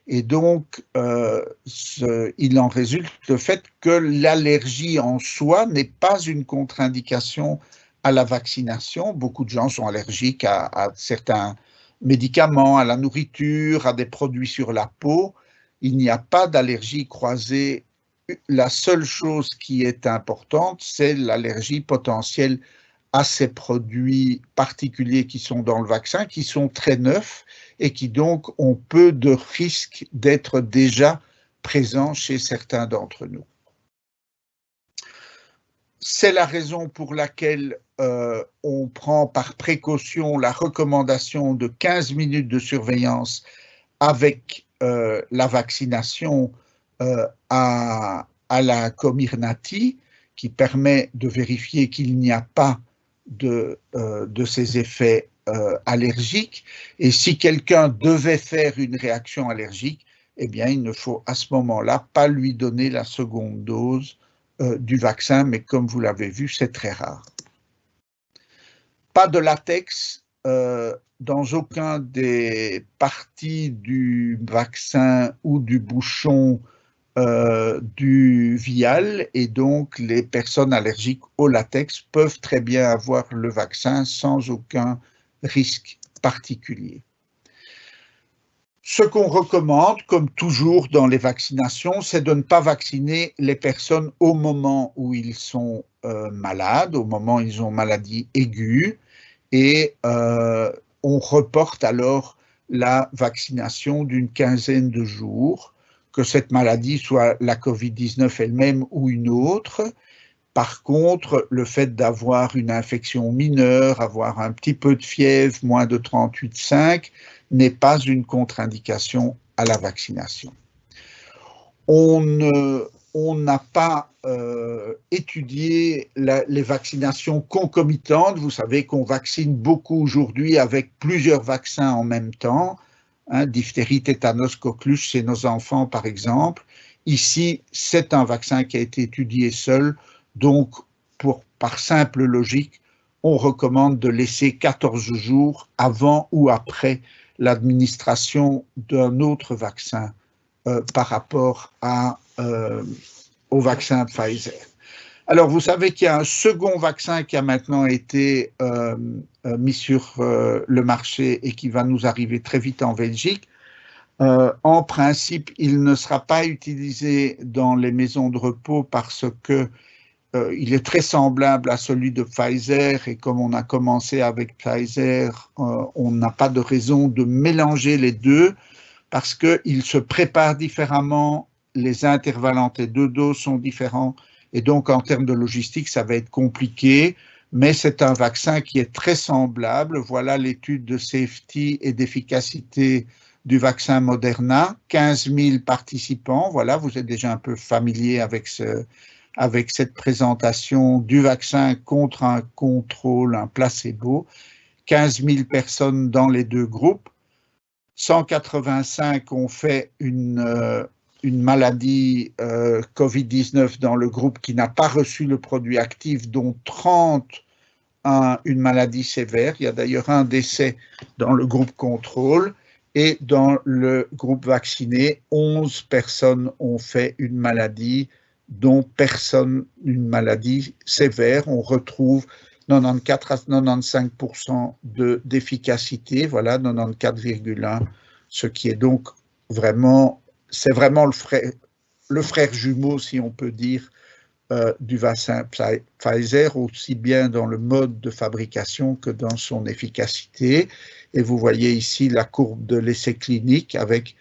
Et donc, il en résulte le fait que l'allergie en soi n'est pas une contre-indication à la vaccination. Beaucoup de gens sont allergiques à certains médicaments, à la nourriture, à des produits sur la peau. Il n'y a pas d'allergie croisée la seule chose qui est importante, c'est l'allergie potentielle à ces produits particuliers qui sont dans le vaccin, qui sont très neufs et qui donc ont peu de risques d'être déjà présents chez certains d'entre nous. C'est la raison pour laquelle on prend par précaution la recommandation de 15 minutes de surveillance avec la vaccination à la Comirnaty, qui permet de vérifier qu'il n'y a pas de ces effets allergiques. Et si quelqu'un devait faire une réaction allergique, eh bien, il ne faut à ce moment-là pas lui donner la seconde dose du vaccin, mais comme vous l'avez vu, c'est très rare. Pas de latex dans aucun des parties du vaccin ou du bouchon du vial, et donc les personnes allergiques au latex peuvent très bien avoir le vaccin sans aucun risque particulier. Ce qu'on recommande, comme toujours dans les vaccinations, c'est de ne pas vacciner les personnes au moment où ils sont malades, au moment où ils ont maladie aiguë, et on reporte alors la vaccination d'une quinzaine de jours, que cette maladie soit la COVID-19 elle-même ou une autre. Par contre, le fait d'avoir une infection mineure, avoir un petit peu de fièvre, moins de 38,5, n'est pas une contre-indication à la vaccination. On n'a pas étudié les vaccinations concomitantes. Vous savez qu'on vaccine beaucoup aujourd'hui avec plusieurs vaccins en même temps. Diphtérie, tétanos, coqueluche chez nos enfants, par exemple. Ici, c'est un vaccin qui a été étudié seul. Donc, par simple logique, on recommande de laisser 14 jours avant ou après l'administration d'un autre vaccin par rapport au vaccin Pfizer. Alors, vous savez qu'il y a un second vaccin qui a maintenant été mis sur le marché et qui va nous arriver très vite en Belgique. En principe, il ne sera pas utilisé dans les maisons de repos parce que il est très semblable à celui de Pfizer, et comme on a commencé avec Pfizer, on n'a pas de raison de mélanger les deux parce qu'ils se préparent différemment, les intervalles entre les deux doses sont différents, et donc en termes de logistique, ça va être compliqué, mais c'est un vaccin qui est très semblable. Voilà l'étude de safety et d'efficacité du vaccin Moderna, 15 000 participants, voilà, vous êtes déjà un peu familier avec cette présentation du vaccin contre un contrôle, un placebo, 15 000 personnes dans les deux groupes, 185 ont fait une maladie COVID-19 dans le groupe qui n'a pas reçu le produit actif, dont 30 une maladie sévère. Il y a d'ailleurs un décès dans le groupe contrôle, et dans le groupe vacciné, 11 personnes ont fait une maladie dont personne une maladie sévère. On retrouve 94 à 95% d'efficacité, voilà, 94,1, ce qui est donc vraiment, c'est vraiment le frère jumeau, si on peut dire, du vaccin Pfizer, aussi bien dans le mode de fabrication que dans son efficacité. Et vous voyez ici la courbe de l'essai clinique avec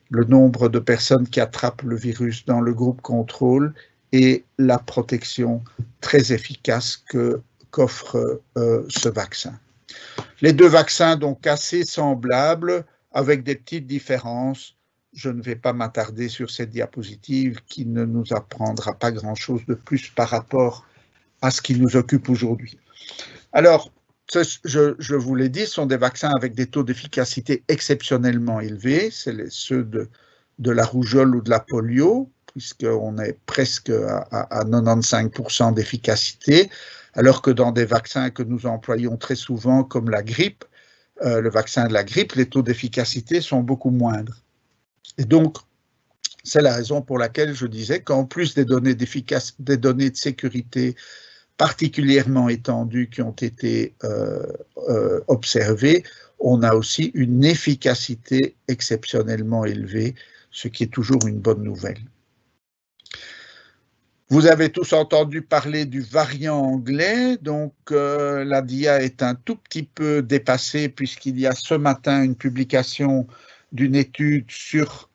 le nombre de personnes qui attrapent le virus dans le groupe contrôle et la protection très efficace qu'offre ce vaccin. Les deux vaccins, donc assez semblables, avec des petites différences. Je ne vais pas m'attarder sur cette diapositive qui ne nous apprendra pas grand-chose de plus par rapport à ce qui nous occupe aujourd'hui. Alors, je vous l'ai dit, ce sont des vaccins avec des taux d'efficacité exceptionnellement élevés. C'est ceux de la rougeole ou de la polio, puisqu'on est presque à 95% d'efficacité, alors que dans des vaccins que nous employons très souvent, comme la grippe, le vaccin de la grippe, les taux d'efficacité sont beaucoup moindres. Et donc, c'est la raison pour laquelle je disais qu'en plus des données de sécurité particulièrement étendues qui ont été observées, on a aussi une efficacité exceptionnellement élevée, ce qui est toujours une bonne nouvelle. Vous avez tous entendu parler du variant anglais, donc la DIA est un tout petit peu dépassée puisqu'il y a ce matin une publication d'une étude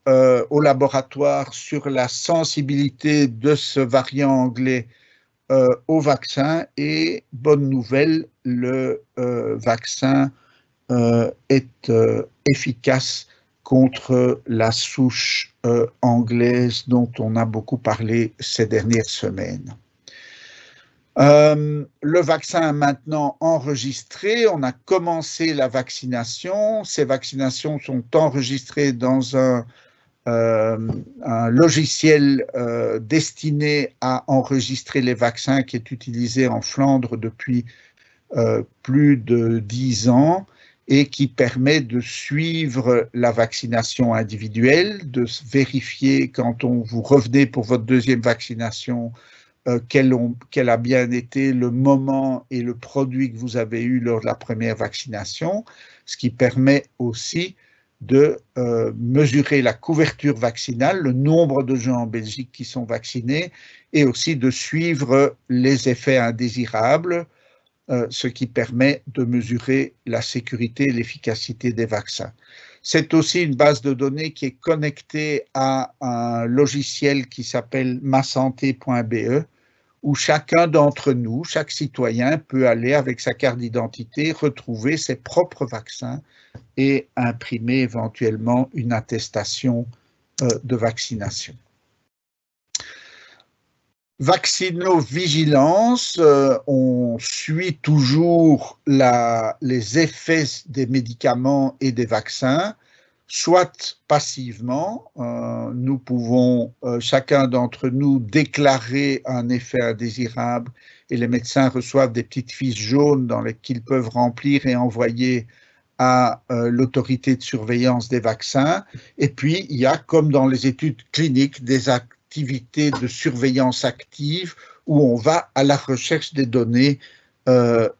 au laboratoire sur la sensibilité de ce variant anglais au vaccin, et bonne nouvelle, le vaccin est efficace contre la souche anglaise dont on a beaucoup parlé ces dernières semaines. Le vaccin est maintenant enregistré, on a commencé la vaccination. Ces vaccinations sont enregistrées dans un logiciel destiné à enregistrer les vaccins qui est utilisé en Flandre depuis plus de 10 ans et qui permet de suivre la vaccination individuelle, de vérifier quand vous revenez pour votre deuxième vaccination quel a bien été le moment et le produit que vous avez eu lors de la première vaccination, ce qui permet aussi de mesurer la couverture vaccinale, le nombre de gens en Belgique qui sont vaccinés, et aussi de suivre les effets indésirables, ce qui permet de mesurer la sécurité et l'efficacité des vaccins. C'est aussi une base de données qui est connectée à un logiciel qui s'appelle masanté.be, où chacun d'entre nous, chaque citoyen, peut aller avec sa carte d'identité, retrouver ses propres vaccins et imprimer éventuellement une attestation de vaccination. Vaccinovigilance, on suit toujours les effets des médicaments et des vaccins, soit passivement, nous pouvons, chacun d'entre nous, déclarer un effet indésirable et les médecins reçoivent des petites fiches jaunes qu'ils peuvent remplir et envoyer à l'autorité de surveillance des vaccins. Et puis, il y a, comme dans les études cliniques, des activités de surveillance active où on va à la recherche des données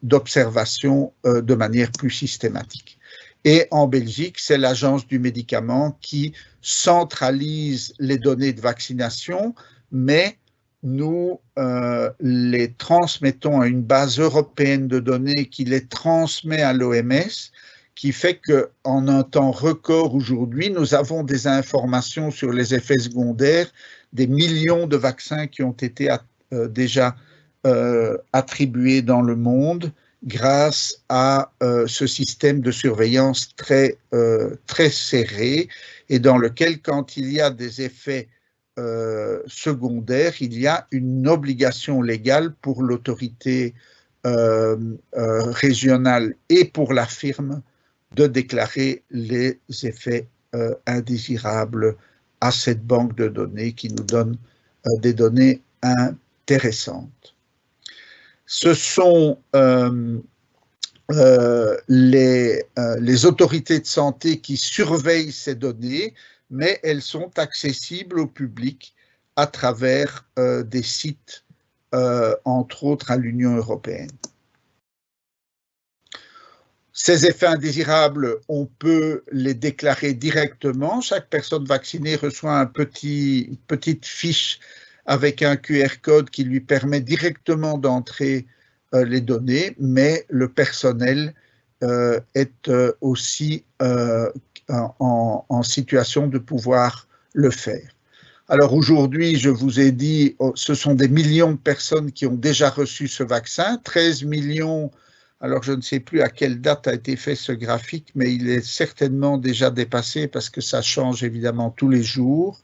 d'observation de manière plus systématique. Et en Belgique, c'est l'Agence du médicament qui centralise les données de vaccination, mais nous les transmettons à une base européenne de données qui les transmet à l'OMS, qui fait qu'en un temps record aujourd'hui, nous avons des informations sur les effets secondaires des millions de vaccins qui ont été déjà attribués dans le monde grâce à ce système de surveillance très serré et dans lequel, quand il y a des effets secondaires, il y a une obligation légale pour l'autorité régionale et pour la firme de déclarer les effets indésirables à cette banque de données qui nous donne des données intéressantes. Ce sont les autorités de santé qui surveillent ces données, mais elles sont accessibles au public à travers des sites, entre autres à l'Union européenne. Ces effets indésirables, on peut les déclarer directement. Chaque personne vaccinée reçoit une petite fiche avec un QR code qui lui permet directement d'entrer les données, mais le personnel est aussi en situation de pouvoir le faire. Alors aujourd'hui, je vous ai dit, ce sont des millions de personnes qui ont déjà reçu ce vaccin, 13 millions. Alors, je ne sais plus à quelle date a été fait ce graphique, mais il est certainement déjà dépassé parce que ça change évidemment tous les jours.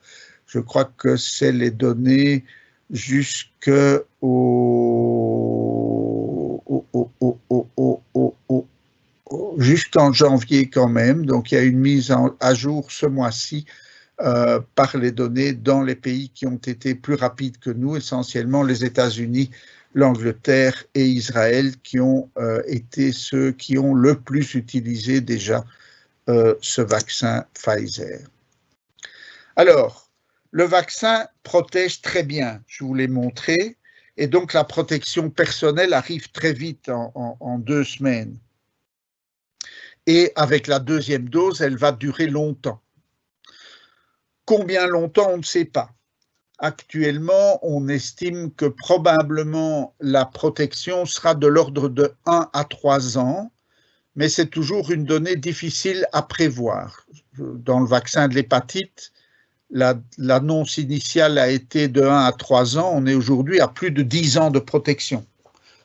Je crois que c'est les données jusqu'en janvier quand même. Donc, il y a une mise à jour ce mois-ci par les données dans les pays qui ont été plus rapides que nous, essentiellement les États-Unis, l'Angleterre et Israël, qui ont été ceux qui ont le plus utilisé déjà ce vaccin Pfizer. Alors, le vaccin protège très bien, je vous l'ai montré, et donc la protection personnelle arrive très vite en 2 semaines. Et avec la deuxième dose, elle va durer longtemps. Combien longtemps, on ne sait pas. Actuellement, on estime que probablement la protection sera de l'ordre de 1 à 3 ans, mais c'est toujours une donnée difficile à prévoir. Dans le vaccin de l'hépatite, l'annonce initiale a été de 1 à 3 ans, on est aujourd'hui à plus de 10 ans de protection.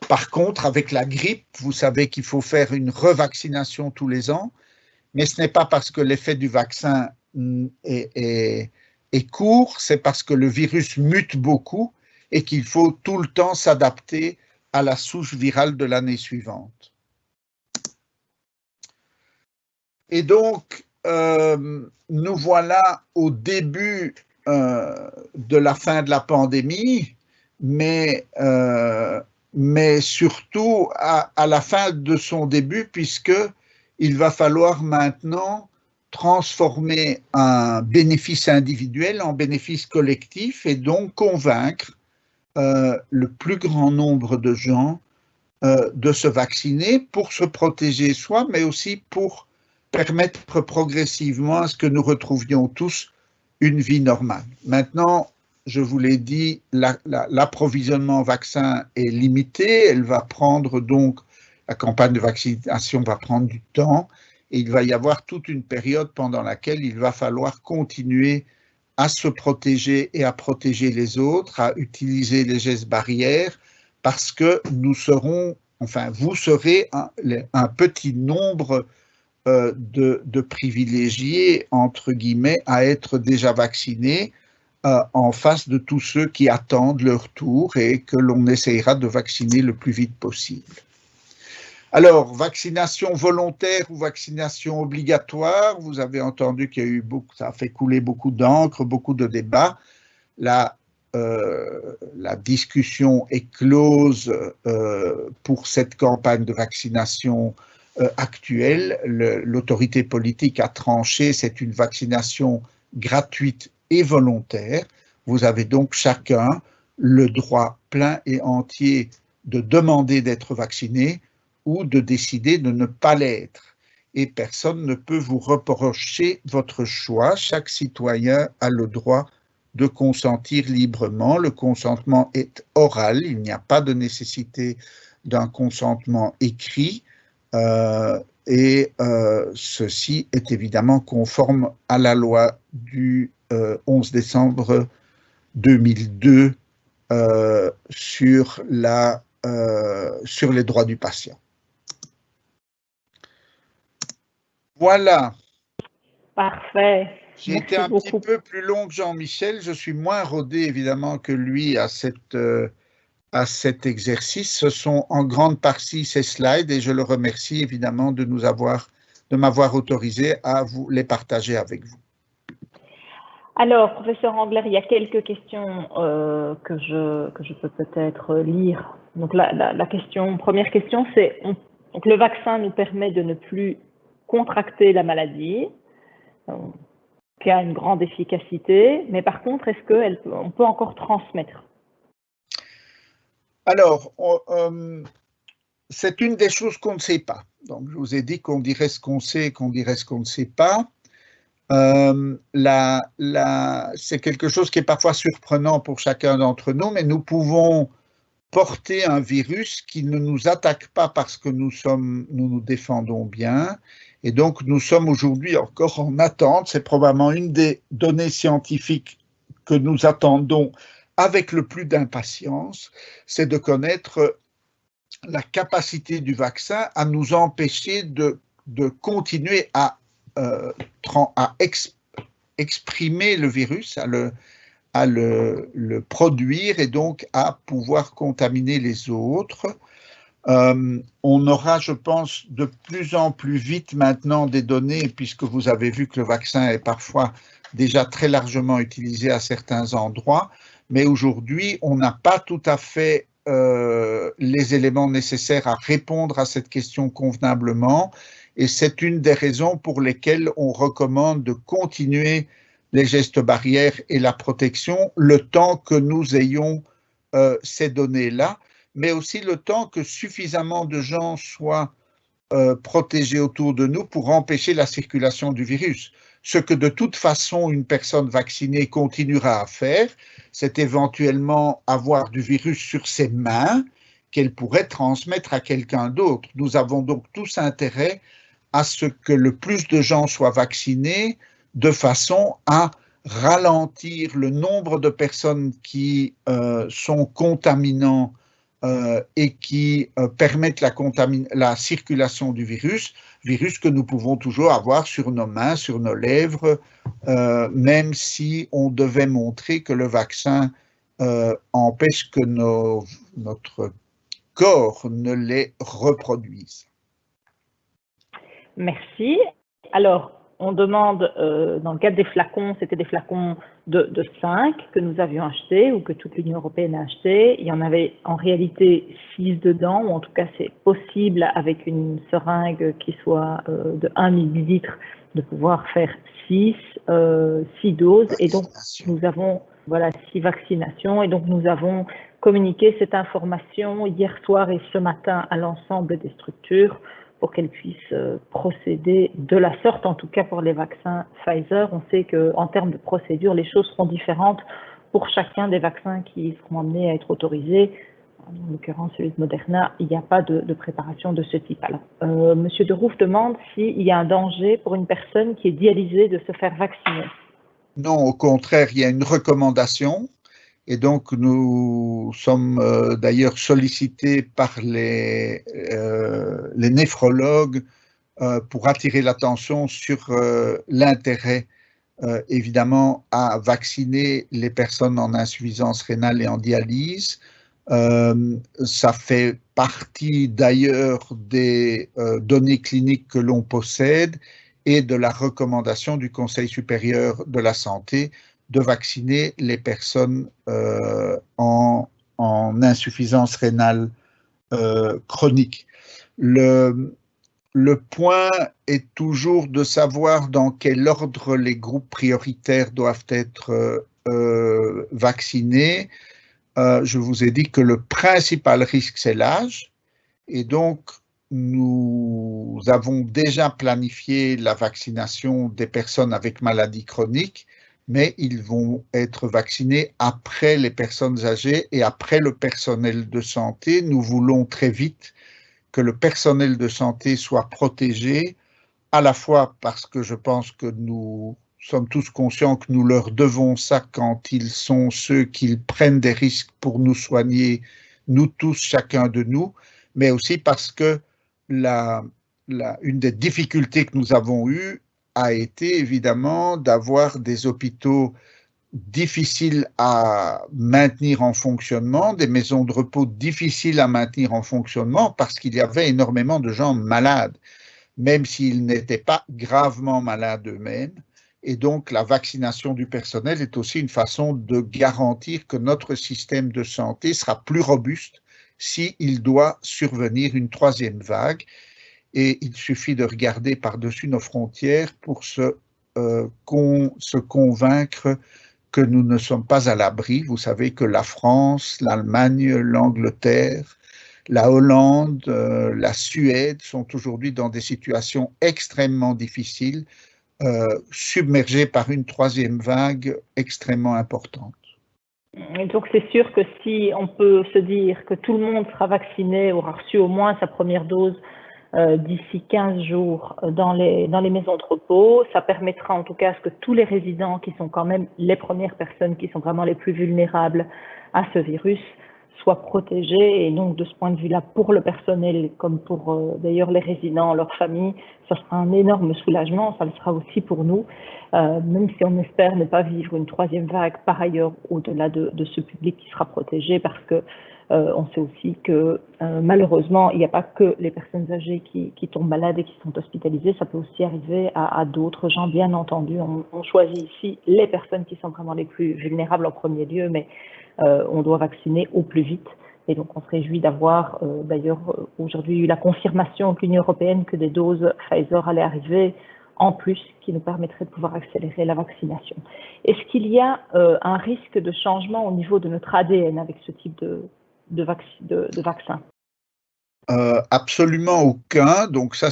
Par contre, avec la grippe, vous savez qu'il faut faire une revaccination tous les ans, mais ce n'est pas parce que l'effet du vaccin est court, c'est parce que le virus mute beaucoup et qu'il faut tout le temps s'adapter à la souche virale de l'année suivante. Et donc, nous voilà au début de la fin de la pandémie, mais surtout à la fin de son début, puisqu'il va falloir maintenant transformer un bénéfice individuel en bénéfice collectif et donc convaincre le plus grand nombre de gens de se vacciner pour se protéger soi, mais aussi pour permettre progressivement à ce que nous retrouvions tous une vie normale. Maintenant, je vous l'ai dit, l'approvisionnement en vaccin est limité, elle va prendre donc, la campagne de vaccination va prendre du temps, et il va y avoir toute une période pendant laquelle il va falloir continuer à se protéger et à protéger les autres, à utiliser les gestes barrières, parce que nous serons, enfin vous serez un petit nombre de privilégiés, entre guillemets, à être déjà vaccinés en face de tous ceux qui attendent leur tour et que l'on essayera de vacciner le plus vite possible. Alors, vaccination volontaire ou vaccination obligatoire, vous avez entendu qu'il y a eu ça a fait couler beaucoup d'encre, beaucoup de débats. La discussion est close pour cette campagne de vaccination actuelle. L'autorité politique a tranché, c'est une vaccination gratuite et volontaire. Vous avez donc chacun le droit plein et entier de demander d'être vacciné ou de décider de ne pas l'être. Et personne ne peut vous reprocher votre choix. Chaque citoyen a le droit de consentir librement. Le consentement est oral, il n'y a pas de nécessité d'un consentement écrit. Ceci est évidemment conforme à la loi du 11 décembre 2002 sur les droits du patient. Voilà. Parfait. J'ai été un petit peu plus long que Jean-Michel. Je suis moins rodé, évidemment, que lui à cet exercice. Ce sont en grande partie ces slides et je le remercie, évidemment, de m'avoir autorisé à vous les partager avec vous. Alors, professeur Angler, il y a quelques questions que je peux peut-être lire. Donc, première question, c'est donc le vaccin nous permet de ne plus contracter la maladie, qui a une grande efficacité, mais par contre, est-ce qu'on peut encore transmettre? Alors, c'est une des choses qu'on ne sait pas. Donc, je vous ai dit qu'on dirait ce qu'on sait et qu'on dirait ce qu'on ne sait pas. C'est quelque chose qui est parfois surprenant pour chacun d'entre nous, mais nous pouvons porter un virus qui ne nous attaque pas parce que nous nous défendons bien. Et donc, nous sommes aujourd'hui encore en attente. C'est probablement une des données scientifiques que nous attendons avec le plus d'impatience, c'est de connaître la capacité du vaccin à nous empêcher de continuer à exprimer le virus, à le produire et donc à pouvoir contaminer les autres. On aura, je pense, de plus en plus vite maintenant des données, puisque vous avez vu que le vaccin est parfois déjà très largement utilisé à certains endroits, mais aujourd'hui, on n'a pas tout à fait les éléments nécessaires à répondre à cette question convenablement, et c'est une des raisons pour lesquelles on recommande de continuer les gestes barrières et la protection le temps que nous ayons ces données-là, mais aussi le temps que suffisamment de gens soient protéger autour de nous pour empêcher la circulation du virus. Ce que de toute façon une personne vaccinée continuera à faire, c'est éventuellement avoir du virus sur ses mains qu'elle pourrait transmettre à quelqu'un d'autre. Nous avons donc tous intérêt à ce que le plus de gens soient vaccinés de façon à ralentir le nombre de personnes qui sont contaminants et qui permettent la circulation du virus que nous pouvons toujours avoir sur nos mains, sur nos lèvres, même si on devait montrer que le vaccin empêche que notre corps ne les reproduise. Merci. Alors, on demande, dans le cadre des flacons, c'était des flacons de 5 que nous avions achetés ou que toute l'Union européenne a achetés. Il y en avait en réalité 6 dedans, ou en tout cas c'est possible avec une seringue qui soit de 1 millilitre de pouvoir faire 6 doses. Et donc nous avons 6 vaccinations et donc nous avons communiqué cette information hier soir et ce matin à l'ensemble des structures pour qu'elles puissent procéder de la sorte, en tout cas pour les vaccins Pfizer. On sait qu'en termes de procédure, les choses seront différentes pour chacun des vaccins qui seront amenés à être autorisés. En l'occurrence, celui de Moderna, il n'y a pas de préparation de ce type. Alors, Monsieur De Roof demande s'il y a un danger pour une personne qui est dialysée de se faire vacciner. Non, au contraire, il y a une recommandation. Et donc, nous sommes d'ailleurs sollicités par les néphrologues pour attirer l'attention sur l'intérêt, évidemment, à vacciner les personnes en insuffisance rénale et en dialyse. Ça fait partie d'ailleurs des données cliniques que l'on possède et de la recommandation du Conseil supérieur de la santé de vacciner les personnes en insuffisance rénale chronique. Le point est toujours de savoir dans quel ordre les groupes prioritaires doivent être vaccinés. Je vous ai dit que le principal risque, c'est l'âge, et donc nous avons déjà planifié la vaccination des personnes avec maladie chronique, mais ils vont être vaccinés après les personnes âgées et après le personnel de santé. Nous voulons très vite que le personnel de santé soit protégé, à la fois parce que je pense que nous sommes tous conscients que nous leur devons ça quand ils sont ceux qui prennent des risques pour nous soigner, nous tous, chacun de nous, mais aussi parce que une des difficultés que nous avons eues a été évidemment d'avoir des hôpitaux difficiles à maintenir en fonctionnement, des maisons de repos difficiles à maintenir en fonctionnement parce qu'il y avait énormément de gens malades, même s'ils n'étaient pas gravement malades eux-mêmes. Et donc, la vaccination du personnel est aussi une façon de garantir que notre système de santé sera plus robuste s'il doit survenir une troisième vague. Et il suffit de regarder par-dessus nos frontières pour se convaincre que nous ne sommes pas à l'abri. Vous savez que la France, l'Allemagne, l'Angleterre, la Hollande, la Suède sont aujourd'hui dans des situations extrêmement difficiles, submergées par une troisième vague extrêmement importante. Et donc c'est sûr que si on peut se dire que tout le monde sera vacciné, aura reçu au moins sa première dose d'ici 15 jours dans les maisons de repos, ça permettra en tout cas à ce que tous les résidents qui sont quand même les premières personnes qui sont vraiment les plus vulnérables à ce virus soient protégés. Et donc de ce point de vue-là, pour le personnel comme pour d'ailleurs les résidents, leurs familles, ça sera un énorme soulagement, ça le sera aussi pour nous, même si on espère ne pas vivre une troisième vague par ailleurs au-delà de ce public qui sera protégé, parce que on sait aussi que malheureusement, il n'y a pas que les personnes âgées qui tombent malades et qui sont hospitalisées, ça peut aussi arriver à d'autres gens, bien entendu. On choisit ici les personnes qui sont vraiment les plus vulnérables en premier lieu, mais on doit vacciner au plus vite. Et donc, on se réjouit d'avoir d'ailleurs aujourd'hui eu la confirmation de l'Union européenne que des doses Pfizer allaient arriver en plus, qui nous permettrait de pouvoir accélérer la vaccination. Est-ce qu'il y a un risque de changement au niveau de notre ADN avec ce type de vaccin? Absolument aucun. Donc ça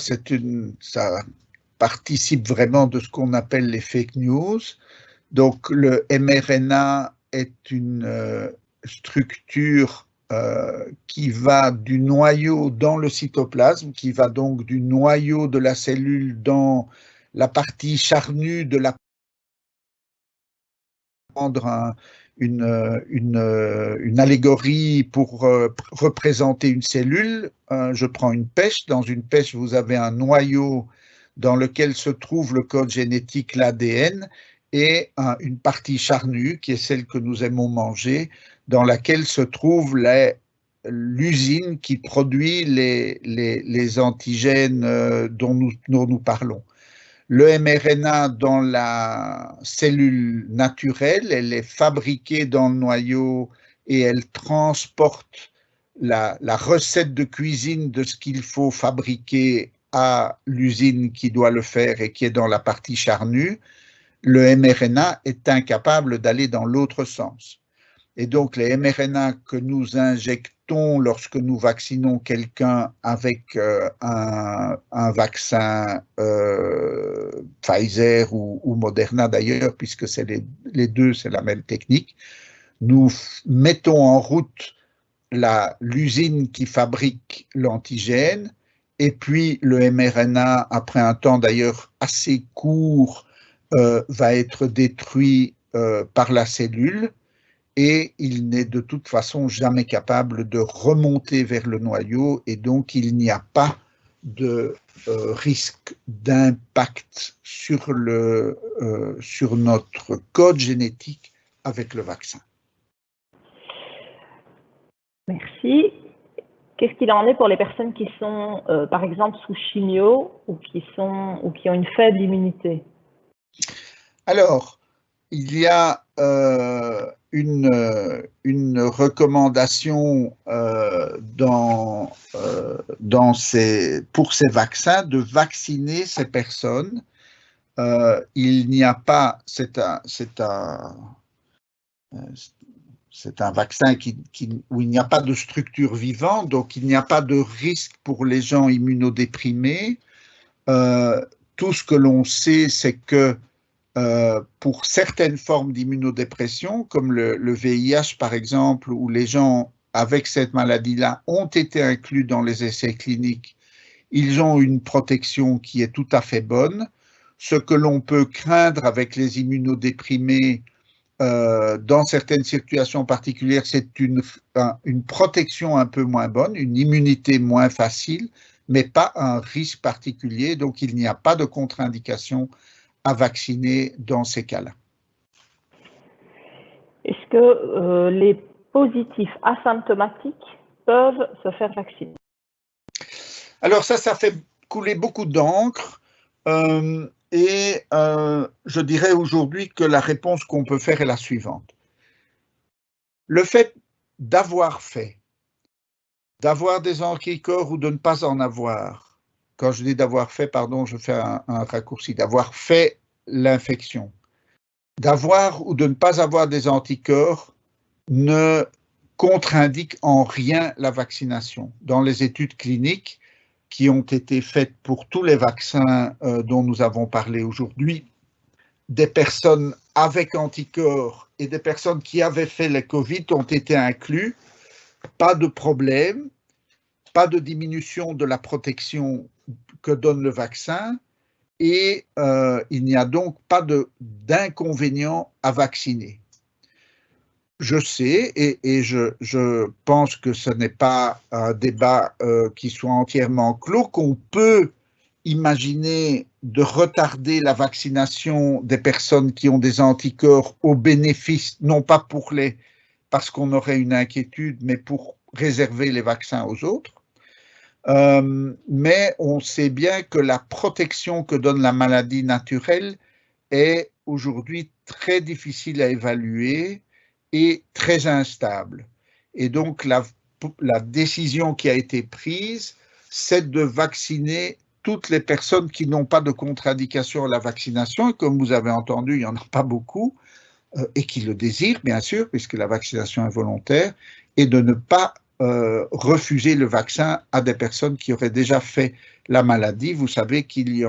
participe vraiment de ce qu'on appelle les fake news. Donc le mRNA est une structure qui va du noyau dans le cytoplasme, qui va donc du noyau de la cellule dans la partie charnue de la prendre une allégorie pour représenter une cellule. Je prends une pêche. Dans une pêche, vous avez un noyau dans lequel se trouve le code génétique, l'ADN, et une partie charnue, qui est celle que nous aimons manger, dans laquelle se trouve l'usine qui produit les antigènes dont nous parlons. Le mRNA dans la cellule naturelle, elle est fabriquée dans le noyau et elle transporte la recette de cuisine de ce qu'il faut fabriquer à l'usine qui doit le faire et qui est dans la partie charnue. Le mRNA est incapable d'aller dans l'autre sens. Et donc, les mRNA que nous injectons lorsque nous vaccinons quelqu'un avec un vaccin Pfizer ou Moderna d'ailleurs, puisque c'est les deux, c'est la même technique, nous mettons en route l'usine qui fabrique l'antigène, et puis le mRNA, après un temps d'ailleurs assez court, va être détruit par la cellule, et il n'est de toute façon jamais capable de remonter vers le noyau, et donc il n'y a pas de risque d'impact sur notre code génétique avec le vaccin. Merci. Qu'est-ce qu'il en est pour les personnes qui sont, par exemple, sous chimio ou qui ont une faible immunité? Alors, il y a une recommandation pour ces vaccins de vacciner ces personnes. Il n'y a pas, c'est un vaccin où il n'y a pas de structure vivante, donc il n'y a pas de risque pour les gens immunodéprimés. Tout ce que l'on sait, c'est que pour certaines formes d'immunodépression, comme le VIH par exemple, où les gens avec cette maladie-là ont été inclus dans les essais cliniques, ils ont une protection qui est tout à fait bonne. Ce que l'on peut craindre avec les immunodéprimés dans certaines situations particulières, c'est une protection un peu moins bonne, une immunité moins facile, mais pas un risque particulier. Donc, il n'y a pas de contre-indication à vacciner dans ces cas-là. Est-ce que les positifs asymptomatiques peuvent se faire vacciner? Alors ça fait couler beaucoup d'encre et je dirais aujourd'hui que la réponse qu'on peut faire est la suivante. Le fait d'avoir des anticorps ou de ne pas en avoir, quand je dis d'avoir fait, pardon, je fais un raccourci, d'avoir fait l'infection, d'avoir ou de ne pas avoir des anticorps ne contre-indique en rien la vaccination. Dans les études cliniques qui ont été faites pour tous les vaccins dont nous avons parlé aujourd'hui, des personnes avec anticorps et des personnes qui avaient fait le Covid ont été inclus. Pas de problème, pas de diminution de la protection que donne le vaccin, et il n'y a donc pas d'inconvénient à vacciner. Je sais, et je pense que ce n'est pas un débat qui soit entièrement clos, qu'on peut imaginer de retarder la vaccination des personnes qui ont des anticorps au bénéfice, non pas parce qu'on aurait une inquiétude, mais pour réserver les vaccins aux autres. Mais on sait bien que la protection que donne la maladie naturelle est aujourd'hui très difficile à évaluer et très instable. Et donc la décision qui a été prise, c'est de vacciner toutes les personnes qui n'ont pas de contre-indication à la vaccination, et comme vous avez entendu, il n'y en a pas beaucoup, et qui le désirent bien sûr, puisque la vaccination est volontaire, et de ne pas refuser le vaccin à des personnes qui auraient déjà fait la maladie. Vous savez qu'il y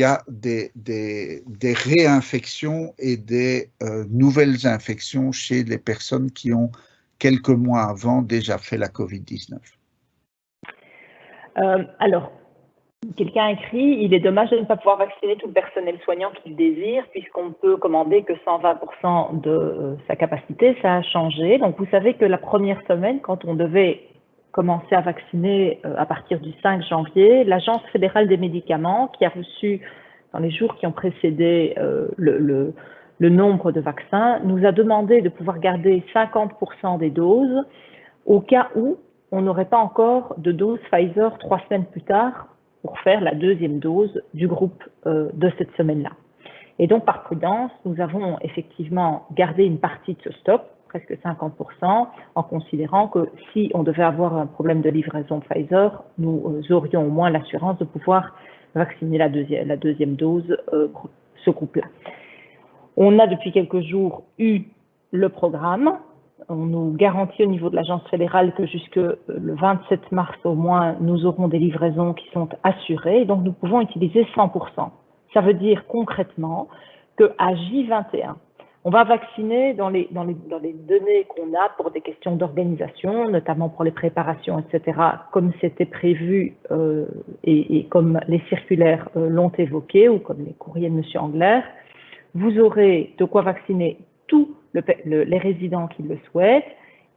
a des réinfections et des nouvelles infections chez les personnes qui ont quelques mois avant déjà fait la COVID-19. Alors, quelqu'un écrit « Il est dommage de ne pas pouvoir vacciner tout le personnel soignant qui le désire, puisqu'on ne peut commander que 120% de sa capacité. » Ça a changé. Donc, vous savez que la première semaine, quand on devait commencer à vacciner à partir du 5 janvier, l'Agence fédérale des médicaments, qui a reçu dans les jours qui ont précédé le nombre de vaccins, nous a demandé de pouvoir garder 50% des doses au cas où on n'aurait pas encore de dose Pfizer 3 semaines plus tard pour faire la deuxième dose du groupe de cette semaine-là. Et donc, par prudence, nous avons effectivement gardé une partie de ce stock, presque 50%, en considérant que si on devait avoir un problème de livraison Pfizer, nous aurions au moins l'assurance de pouvoir vacciner la deuxième dose, ce groupe-là. On a depuis quelques jours eu le programme. On nous garantit au niveau de l'agence fédérale que jusque le 27 mars au moins, nous aurons des livraisons qui sont assurées. Donc, nous pouvons utiliser 100%. Ça veut dire concrètement qu'à J21, on va vacciner dans les données qu'on a pour des questions d'organisation, notamment pour les préparations, etc., comme c'était prévu et comme les circulaires l'ont évoqué ou comme les courriers de M. Angler. Vous aurez de quoi vacciner tous les résidents qui le souhaitent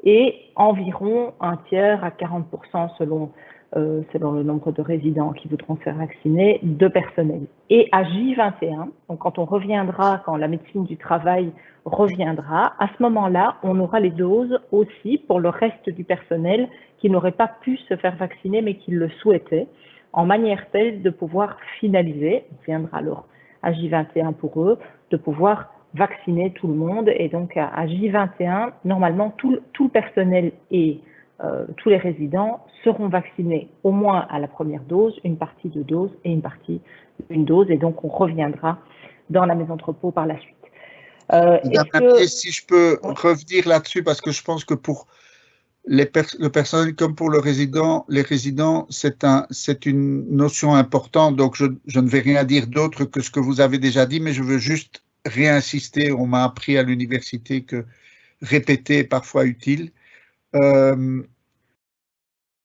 et environ un tiers à 40% selon le nombre de résidents qui voudront se faire vacciner, de personnel. Et à J21, donc quand on reviendra, quand la médecine du travail reviendra, à ce moment-là, on aura les doses aussi pour le reste du personnel qui n'aurait pas pu se faire vacciner mais qui le souhaitait, en manière telle de pouvoir finaliser, on viendra alors à J21 pour eux, de pouvoir vacciner tout le monde. Et donc à J21, normalement, tout le personnel et tous les résidents seront vaccinés au moins à la première dose, une partie de dose et une dose. Et donc on reviendra dans la maison de repos par la suite. Si je peux revenir là-dessus, parce que je pense que pour le personnel comme pour les résidents, c'est une notion importante. Donc je ne vais rien dire d'autre que ce que vous avez déjà dit, mais je veux juste réinsister. On m'a appris à l'université que répéter est parfois utile.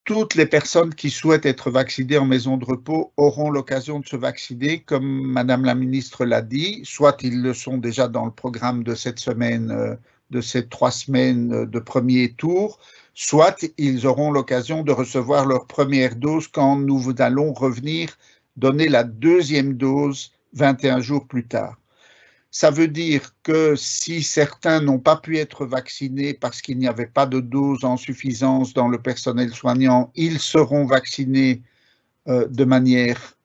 Toutes les personnes qui souhaitent être vaccinées en maison de repos auront l'occasion de se vacciner, comme Madame la ministre l'a dit, soit ils le sont déjà dans le programme de cette semaine, de ces 3 semaines de premier tour, soit ils auront l'occasion de recevoir leur première dose quand nous allons revenir donner la deuxième dose 21 jours plus tard. Ça veut dire que si certains n'ont pas pu être vaccinés parce qu'il n'y avait pas de dose en suffisance dans le personnel soignant, ils seront vaccinés de manière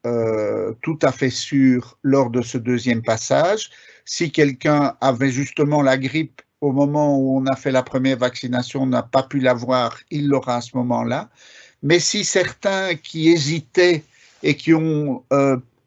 tout à fait sûre lors de ce deuxième passage. Si quelqu'un avait justement la grippe au moment où on a fait la première vaccination, n'a pas pu l'avoir, il l'aura à ce moment-là. Mais si certains qui hésitaient et qui ont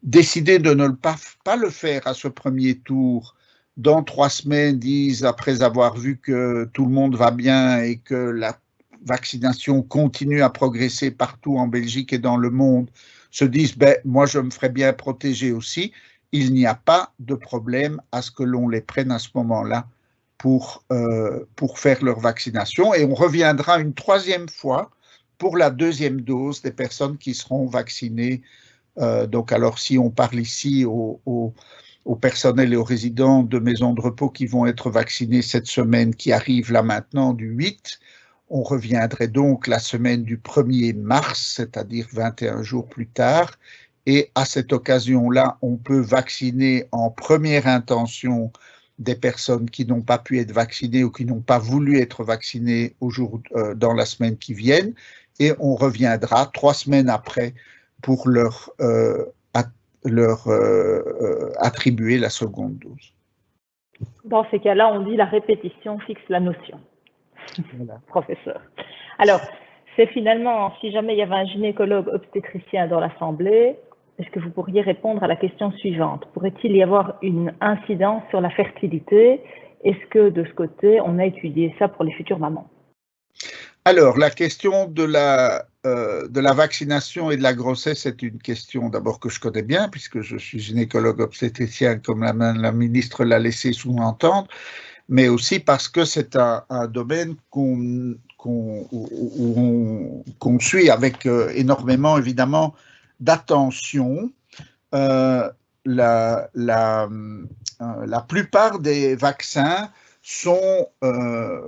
décidé de ne pas le faire à ce premier tour, dans 3 semaines, disent, après avoir vu que tout le monde va bien et que la vaccination continue à progresser partout en Belgique et dans le monde, se disent, moi je me ferais bien protéger aussi, il n'y a pas de problème à ce que l'on les prenne à ce moment-là pour faire leur vaccination. Et on reviendra une 3e fois pour la deuxième dose des personnes qui seront vaccinées. Donc, alors, si on parle ici au personnel et aux résidents de maisons de repos qui vont être vaccinés cette semaine qui arrive là maintenant du 8, on reviendrait donc la semaine du 1er mars, c'est-à-dire 21 jours plus tard. Et à cette occasion-là, on peut vacciner en première intention des personnes qui n'ont pas pu être vaccinées ou qui n'ont pas voulu être vaccinées dans la semaine qui vienne. Et on reviendra 3 semaines après pour leur attribuer la seconde dose. Dans ces cas-là, on dit la répétition fixe la notion. Voilà. Professeur. Alors, c'est finalement, si jamais il y avait un gynécologue obstétricien dans l'Assemblée, est-ce que vous pourriez répondre à la question suivante? Pourrait-il y avoir une incidence sur la fertilité? Est-ce que de ce côté, on a étudié ça pour les futures mamans? Alors, la question de la vaccination et de la grossesse est une question d'abord que je connais bien, puisque je suis gynécologue obstétricien, comme la ministre l'a laissé sous-entendre, mais aussi parce que c'est un domaine qu'on suit avec énormément, évidemment, d'attention. La plupart des vaccins sont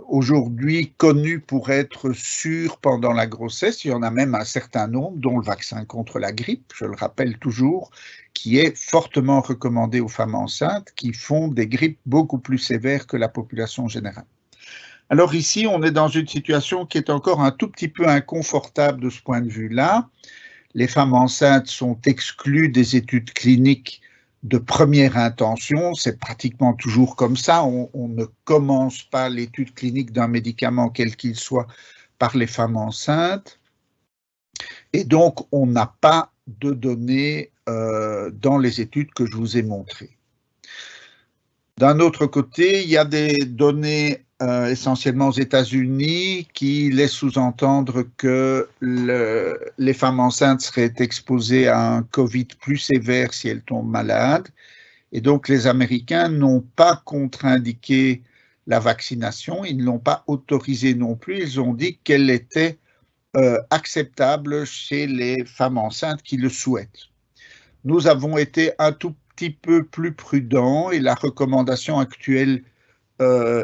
aujourd'hui connus pour être sûrs pendant la grossesse. Il y en a même un certain nombre, dont le vaccin contre la grippe, je le rappelle toujours, qui est fortement recommandé aux femmes enceintes qui font des grippes beaucoup plus sévères que la population générale. Alors ici, on est dans une situation qui est encore un tout petit peu inconfortable de ce point de vue-là. Les femmes enceintes sont exclues des études cliniques de première intention, c'est pratiquement toujours comme ça, on ne commence pas l'étude clinique d'un médicament quel qu'il soit par les femmes enceintes, et donc on n'a pas de données dans les études que je vous ai montrées. D'un autre côté, il y a des données essentiellement aux États-Unis qui laissent sous-entendre que les femmes enceintes seraient exposées à un Covid plus sévère si elles tombent malades. Et donc, les Américains n'ont pas contre-indiqué la vaccination, ils ne l'ont pas autorisée non plus. Ils ont dit qu'elle était acceptable chez les femmes enceintes qui le souhaitent. Nous avons été un tout petit peu plus prudents et la recommandation actuelle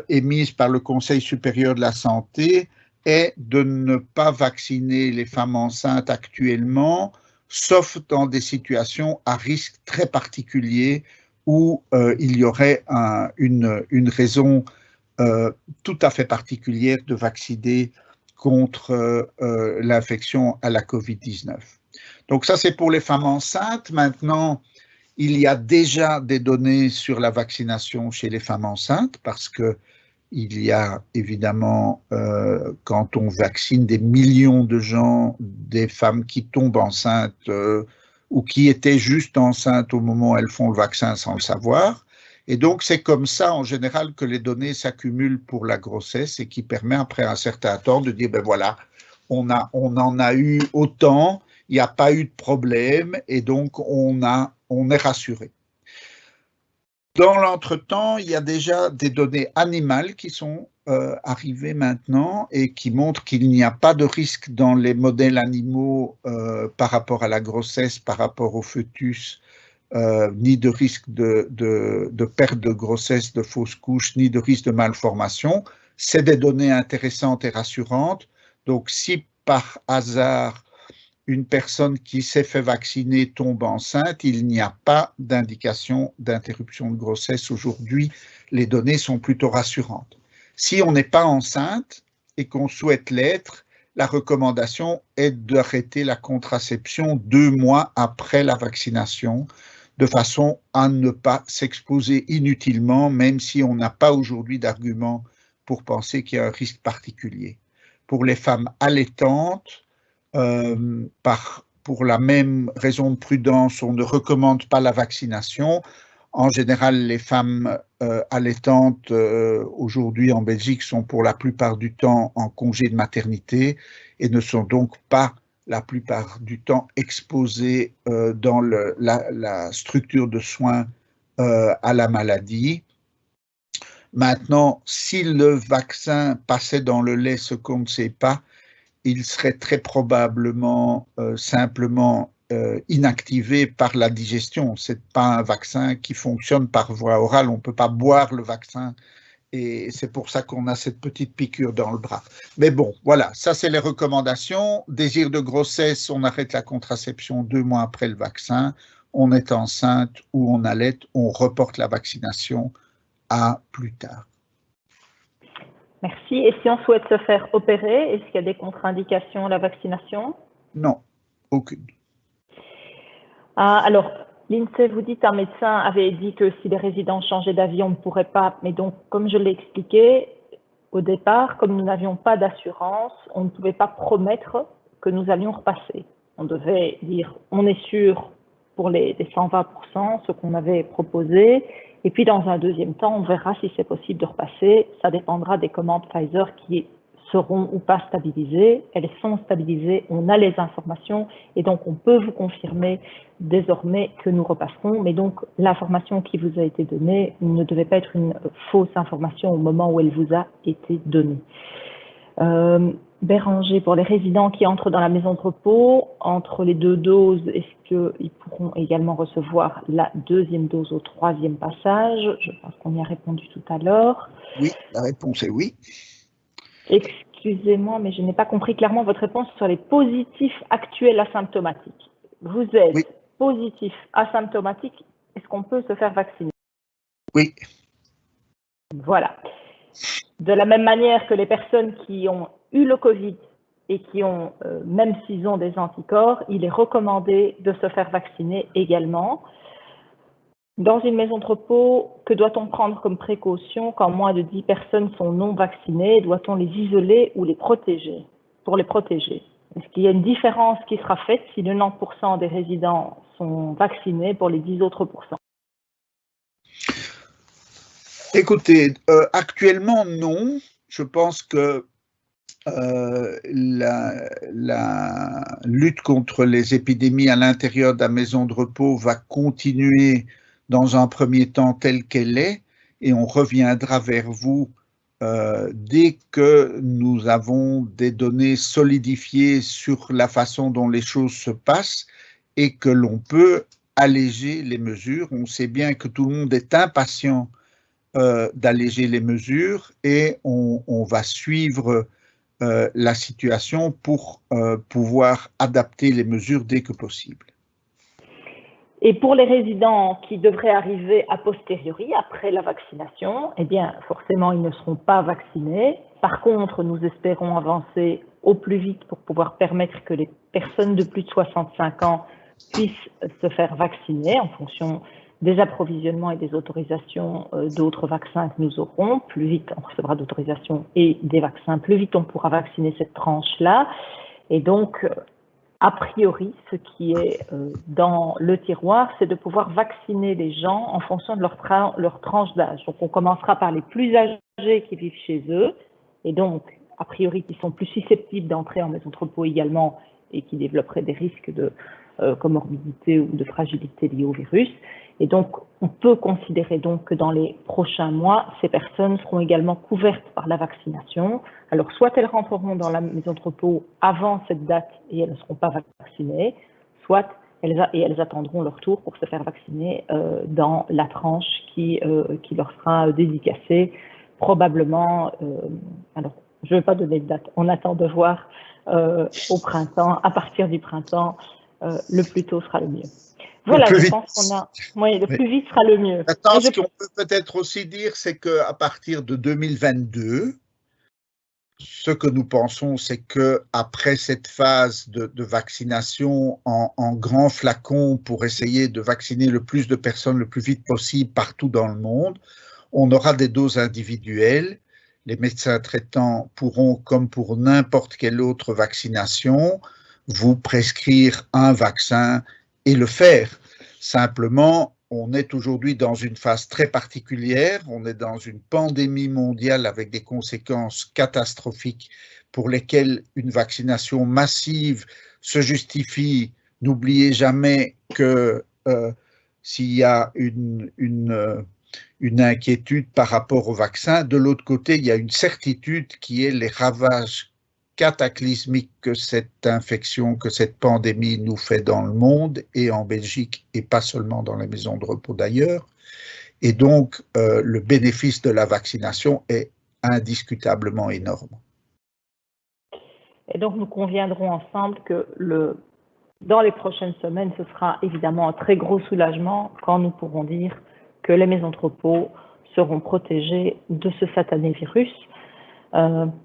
émise par le Conseil supérieur de la santé est de ne pas vacciner les femmes enceintes actuellement, sauf dans des situations à risque très particulier où il y aurait une raison tout à fait particulière de vacciner contre l'infection à la COVID-19. Donc ça, c'est pour les femmes enceintes. Maintenant, il y a déjà des données sur la vaccination chez les femmes enceintes parce que il y a évidemment, quand on vaccine des millions de gens, des femmes qui tombent enceintes ou qui étaient juste enceintes au moment où elles font le vaccin sans le savoir. Et donc, c'est comme ça, en général, que les données s'accumulent pour la grossesse et qui permet, après un certain temps, de dire, ben voilà, on en a eu autant, il n'y a pas eu de problème et donc on est rassuré. Dans l'entretemps, il y a déjà des données animales qui sont arrivées maintenant et qui montrent qu'il n'y a pas de risque dans les modèles animaux par rapport à la grossesse, par rapport au fœtus, ni de risque de perte de grossesse, de fausse couche, ni de risque de malformation. C'est des données intéressantes et rassurantes. Donc, si par hasard, une personne qui s'est fait vacciner tombe enceinte, il n'y a pas d'indication d'interruption de grossesse aujourd'hui. Les données sont plutôt rassurantes. Si on n'est pas enceinte et qu'on souhaite l'être, la recommandation est d'arrêter la contraception 2 mois après la vaccination, de façon à ne pas s'exposer inutilement, même si on n'a pas aujourd'hui d'argument pour penser qu'il y a un risque particulier. Pour les femmes allaitantes, pour la même raison de prudence, on ne recommande pas la vaccination. En général, les femmes allaitantes aujourd'hui en Belgique sont pour la plupart du temps en congé de maternité et ne sont donc pas la plupart du temps exposées dans la structure de soins à la maladie. Maintenant, si le vaccin passait dans le lait, ce qu'on ne sait pas, il serait très probablement simplement inactivé par la digestion. Ce n'est pas un vaccin qui fonctionne par voie orale. On ne peut pas boire le vaccin et c'est pour ça qu'on a cette petite piqûre dans le bras. Mais bon, voilà, ça c'est les recommandations. Désir de grossesse, on arrête la contraception 2 mois après le vaccin. On est enceinte ou on allaite, on reporte la vaccination à plus tard. Merci. Et si on souhaite se faire opérer, est-ce qu'il y a des contre-indications à la vaccination? Non, aucune. Alors, l'INSEE vous dit qu'un médecin avait dit que si les résidents changeaient d'avis, on ne pourrait pas. Mais donc, comme je l'ai expliqué au départ, comme nous n'avions pas d'assurance, on ne pouvait pas promettre que nous allions repasser. On devait dire, on est sûr pour les 120%, ce qu'on avait proposé. Et puis, dans un deuxième temps, on verra si c'est possible de repasser. Ça dépendra des commandes Pfizer qui seront ou pas stabilisées. Elles sont stabilisées, on a les informations et donc on peut vous confirmer désormais que nous repasserons. Mais donc l'information qui vous a été donnée ne devait pas être une fausse information au moment où elle vous a été donnée. Béranger, pour les résidents qui entrent dans la maison de repos, entre les 2 doses, est-ce qu'ils pourront également recevoir la 2e dose au 3e passage? Je pense qu'on y a répondu tout à l'heure. Oui, la réponse est oui. Excusez-moi, mais je n'ai pas compris clairement votre réponse sur les positifs actuels asymptomatiques. Vous êtes Oui. positif asymptomatique, est-ce qu'on peut se faire vacciner? Oui. Voilà. De la même manière que les personnes qui ont eu le Covid et qui ont, même s'ils ont des anticorps, il est recommandé de se faire vacciner également. Dans une maison de repos, que doit-on prendre comme précaution quand moins de 10 personnes sont non vaccinées? Doit-on les isoler ou les protéger? Pour les protéger, est-ce qu'il y a une différence qui sera faite si 90% des résidents sont vaccinés pour les 10 autres pourcents? Écoutez, actuellement, non. Je pense que la lutte contre les épidémies à l'intérieur de la maison de repos va continuer dans un premier temps telle qu'elle est, et on reviendra vers vous dès que nous avons des données solidifiées sur la façon dont les choses se passent et que l'on peut alléger les mesures. On sait bien que tout le monde est impatient d'alléger les mesures et on va suivre la situation pour pouvoir adapter les mesures dès que possible. Et pour les résidents qui devraient arriver a posteriori, après la vaccination, eh bien, forcément, ils ne seront pas vaccinés. Par contre, nous espérons avancer au plus vite pour pouvoir permettre que les personnes de plus de 65 ans puissent se faire vacciner en fonction des approvisionnements et des autorisations d'autres vaccins que nous aurons. Plus vite on recevra d'autorisations et des vaccins, plus vite on pourra vacciner cette tranche-là. Et donc, a priori, ce qui est dans le tiroir, c'est de pouvoir vacciner les gens en fonction de leur tranche d'âge. Donc, on commencera par les plus âgés qui vivent chez eux, et donc, a priori, qui sont plus susceptibles d'entrer en maison de repos également et qui développeraient des risques de comorbidité ou de fragilité liée au virus. Et donc, on peut considérer donc que dans les prochains mois, ces personnes seront également couvertes par la vaccination. Alors, soit elles rentreront dans la maison de repos avant cette date et elles ne seront pas vaccinées, soit elles attendront leur tour pour se faire vacciner dans la tranche qui leur sera dédicacée, probablement. Alors, je ne vais pas donner de date, on attend de voir au printemps, à partir du printemps, le plus tôt sera le mieux. Voilà, je pense qu'on a. Oui, le plus vite sera le mieux. Maintenant, ce qu'on peut peut-être aussi dire, c'est qu'à partir de 2022, ce que nous pensons, c'est qu'après cette phase de vaccination en grand flacon pour essayer de vacciner le plus de personnes le plus vite possible partout dans le monde, on aura des doses individuelles. Les médecins traitants pourront, comme pour n'importe quelle autre vaccination, vous prescrire un vaccin et le faire. Simplement, on est aujourd'hui dans une phase très particulière, on est dans une pandémie mondiale avec des conséquences catastrophiques pour lesquelles une vaccination massive se justifie. N'oubliez jamais que s'il y a une inquiétude par rapport au vaccin, de l'autre côté, il y a une certitude qui est les ravages cataclysmique que cette infection, que cette pandémie nous fait dans le monde et en Belgique et pas seulement dans les maisons de repos d'ailleurs. Et donc, le bénéfice de la vaccination est indiscutablement énorme. Et donc, nous conviendrons ensemble que dans les prochaines semaines, ce sera évidemment un très gros soulagement quand nous pourrons dire que les maisons de repos seront protégées de ce satané virus.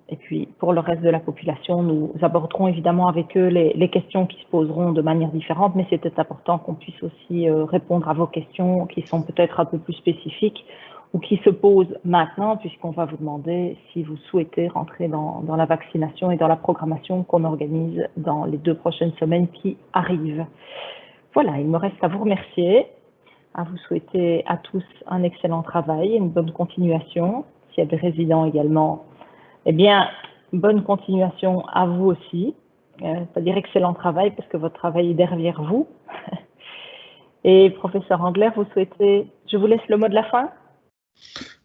Et puis, pour le reste de la population, nous aborderons évidemment avec eux les questions qui se poseront de manière différente, mais c'était important qu'on puisse aussi répondre à vos questions qui sont peut-être un peu plus spécifiques ou qui se posent maintenant, puisqu'on va vous demander si vous souhaitez rentrer dans la vaccination et dans la programmation qu'on organise dans les 2 prochaines semaines qui arrivent. Voilà, il me reste à vous remercier, à vous souhaiter à tous un excellent travail et une bonne continuation. S'il y a des résidents également, eh bien, bonne continuation à vous aussi. C'est-à-dire excellent travail parce que votre travail est derrière vous. Et professeur Engler, je vous laisse le mot de la fin.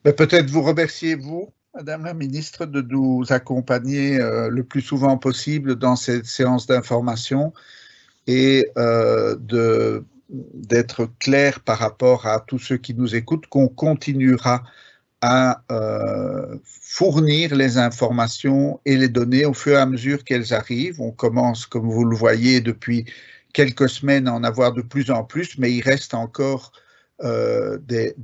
Peut-être vous remercier, vous, Madame la Ministre, de nous accompagner le plus souvent possible dans cette séance d'information et d'être clair par rapport à tous ceux qui nous écoutent, qu'on continuera à fournir les informations et les données au fur et à mesure qu'elles arrivent. On commence, comme vous le voyez, depuis quelques semaines à en avoir de plus en plus, mais il reste encore des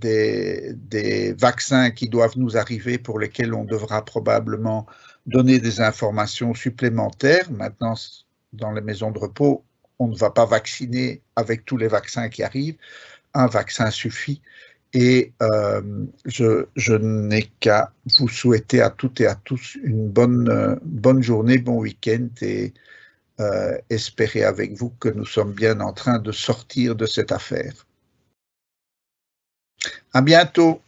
vaccins qui doivent nous arriver pour lesquels on devra probablement donner des informations supplémentaires. Maintenant, dans les maisons de repos, on ne va pas vacciner avec tous les vaccins qui arrivent. Un vaccin suffit. Et je n'ai qu'à vous souhaiter à toutes et à tous une bonne journée, bon week-end et espérer avec vous que nous sommes bien en train de sortir de cette affaire. À bientôt.